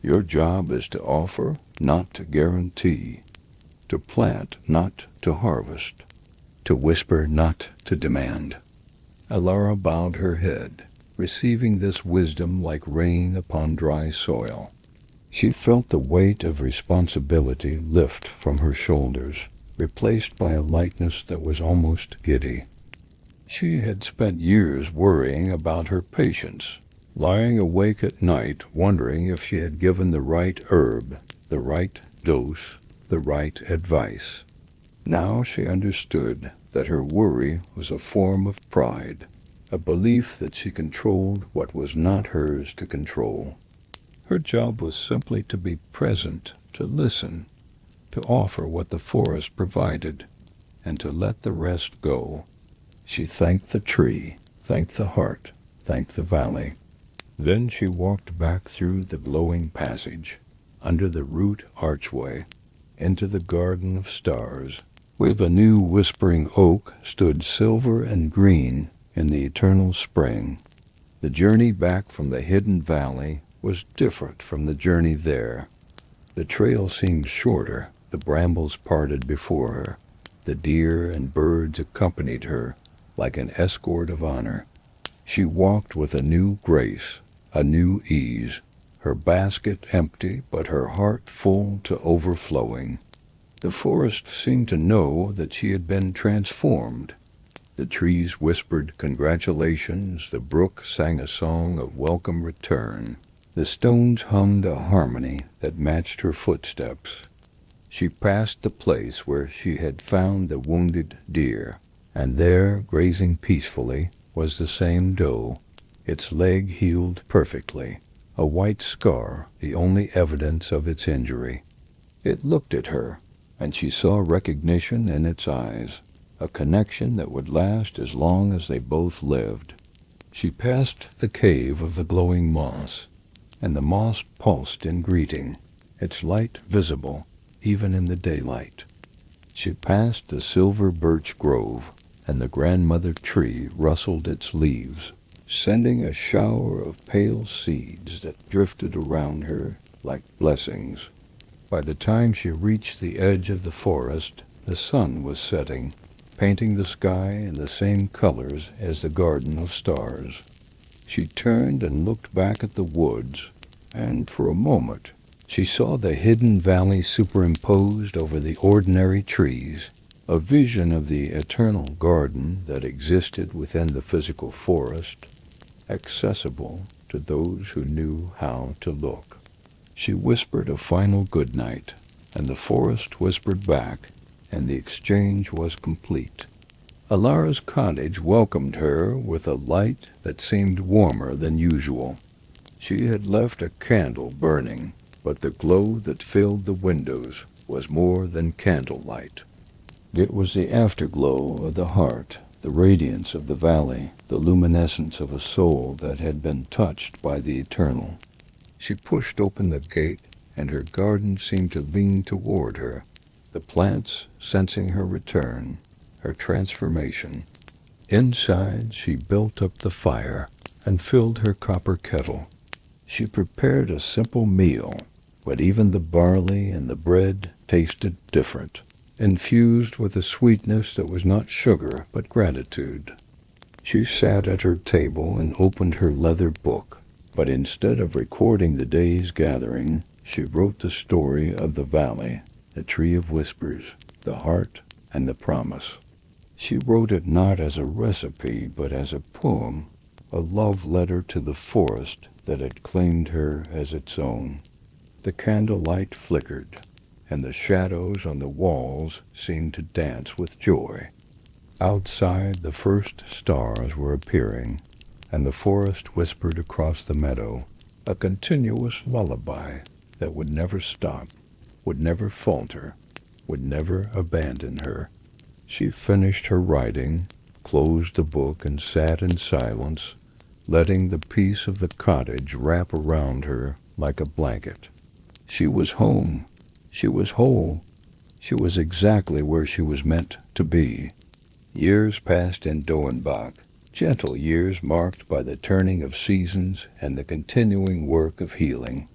Your job is to offer, not to guarantee, to plant, not to harvest, to whisper, not to demand. Alara bowed her head, receiving this wisdom like rain upon dry soil. She felt the weight of responsibility lift from her shoulders, replaced by a lightness that was almost giddy. She had spent years worrying about her patience, lying awake at night wondering if she had given the right herb, the right dose, the right advice. Now she understood that her worry was a form of pride, a belief that she controlled what was not hers to control. Her job was simply to be present, to listen, to offer what the forest provided, and to let the rest go. She thanked the tree, thanked the heart, thanked the valley. Then she walked back through the glowing passage, under the root archway, into the garden of stars, where the new whispering oak stood silver and green in the eternal spring. The journey back from the hidden valley was different from the journey there. The trail seemed shorter, the brambles parted before her, the deer and birds accompanied her like an escort of honor. She walked with a new grace, a new ease, her basket empty but her heart full to overflowing. The forest seemed to know that she had been transformed. The trees whispered congratulations, the brook sang a song of welcome return. The stones hummed a harmony that matched her footsteps. She passed the place where she had found the wounded deer, and there, grazing peacefully, was the same doe, its leg healed perfectly, a white scar, the only evidence of its injury. It looked at her, and she saw recognition in its eyes, a connection that would last as long as they both lived. She passed the cave of the glowing moss, and the moss pulsed in greeting, its light visible even in the daylight. She passed the silver birch grove, and the grandmother tree rustled its leaves, sending a shower of pale seeds that drifted around her like blessings. By the time she reached the edge of the forest, the sun was setting, painting the sky in the same colors as the garden of stars. She turned and looked back at the woods, and for a moment she saw the hidden valley superimposed over the ordinary trees, a vision of the eternal garden that existed within the physical forest, accessible to those who knew how to look. She whispered a final good night, and the forest whispered back, and the exchange was complete. Alara's cottage welcomed her with a light that seemed warmer than usual. She had left a candle burning, but the glow that filled the windows was more than candlelight. It was the afterglow of the heart, the radiance of the valley, the luminescence of a soul that had been touched by the eternal. She pushed open the gate, and her garden seemed to lean toward her, the plants sensing her return, her transformation. Inside, she built up the fire and filled her copper kettle. She prepared a simple meal, but even the barley and the bread tasted different, infused with a sweetness that was not sugar but gratitude. She sat at her table and opened her leather book, but instead of recording the day's gathering, she wrote the story of the valley, the tree of whispers, the heart, and the promise. She wrote it not as a recipe, but as a poem, a love letter to the forest that had claimed her as its own. The candlelight flickered, and the shadows on the walls seemed to dance with joy. Outside, the first stars were appearing, and the forest whispered across the meadow, a continuous lullaby that would never stop, would never falter, would never abandon her. She finished her writing, closed the book, and sat in silence, letting the peace of the cottage wrap around her like a blanket. She was home. She was whole. She was exactly where she was meant to be. Years passed in Doenbach, Gentle years marked by the turning of seasons and the continuing work of healing.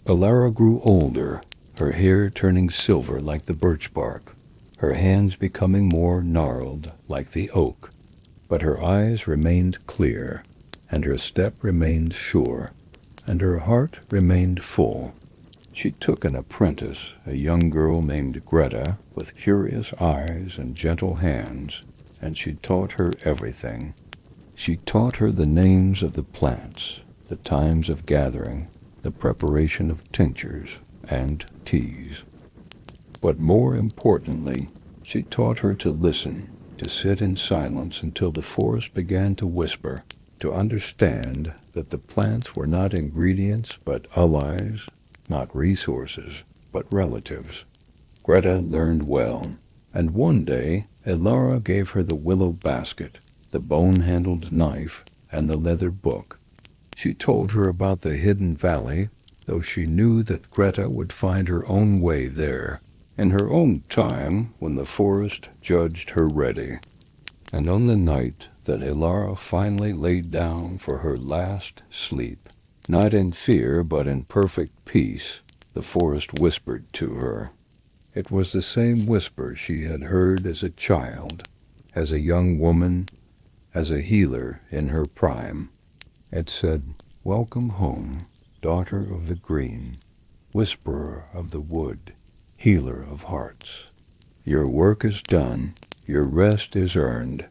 Alara grew older, her hair turning silver like the birch bark, her hands becoming more gnarled like the oak. But her eyes remained clear, and her step remained sure, and her heart remained full. She took an apprentice, a young girl named Greta, with curious eyes and gentle hands, and she taught her everything. She taught her the names of the plants, the times of gathering, the preparation of tinctures and teas. But more importantly, she taught her to listen, to sit in silence until the forest began to whisper, to understand that the plants were not ingredients but allies, not resources but relatives. Greta learned well, and one day Elara gave her the willow basket, the bone-handled knife, and the leather book. She told her about the hidden valley, though she knew that Greta would find her own way there, in her own time when the forest judged her ready. And on the night that Elara finally laid down for her last sleep, not in fear but in perfect peace, the forest whispered to her. It was the same whisper she had heard as a child, as a young woman, as a healer in her prime. It said, "Welcome home, daughter of the green, whisperer of the wood, healer of hearts. Your work is done, your rest is earned.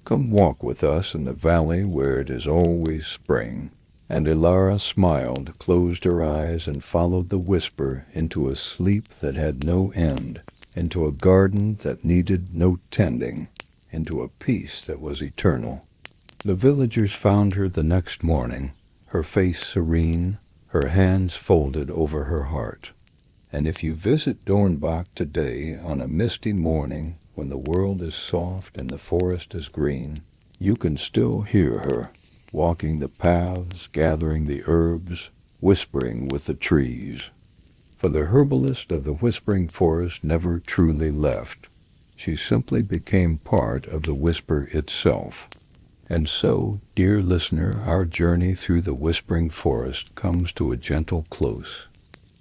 Come walk with us in the valley where it is always spring." And Elara smiled, closed her eyes, and followed the whisper into a sleep that had no end, into a garden that needed no tending, into a peace that was eternal. The villagers found her the next morning, her face serene, her hands folded over her heart. And if you visit Dornbach today on a misty morning when the world is soft and the forest is green, you can still hear her, walking the paths, gathering the herbs, whispering with the trees. For the herbalist of the whispering forest never truly left. She simply became part of the whisper itself. And so, dear listener, our journey through the whispering forest comes to a gentle close.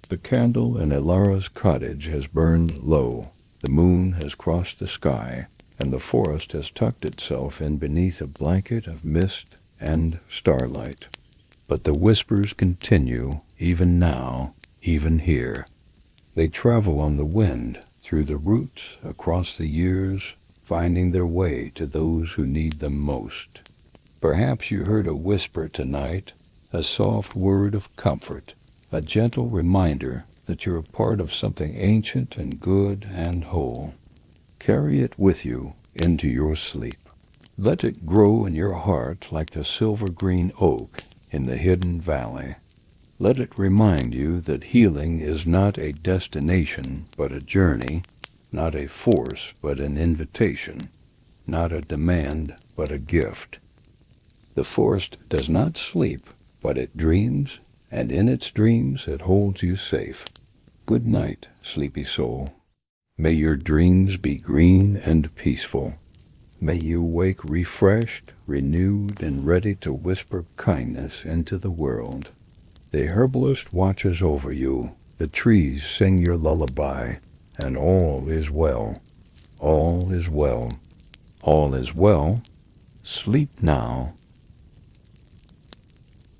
The candle in Elara's cottage has burned low, the moon has crossed the sky, and the forest has tucked itself in beneath a blanket of mist and starlight. But the whispers continue, even now, even here. They travel on the wind, through the roots, across the years, finding their way to those who need them most. Perhaps you heard a whisper tonight, a soft word of comfort, a gentle reminder that you're a part of something ancient and good and whole. Carry it with you into your sleep. Let it grow in your heart like the silver-green oak in the hidden valley. Let it remind you that healing is not a destination but a journey, not a force but an invitation, not a demand but a gift. The forest does not sleep, but it dreams, and in its dreams it holds you safe. Good night, sleepy soul. May your dreams be green and peaceful. May you wake refreshed, renewed, and ready to whisper kindness into the world. The herbalist watches over you, the trees sing your lullaby, and all is well. All is well. All is well. Sleep now,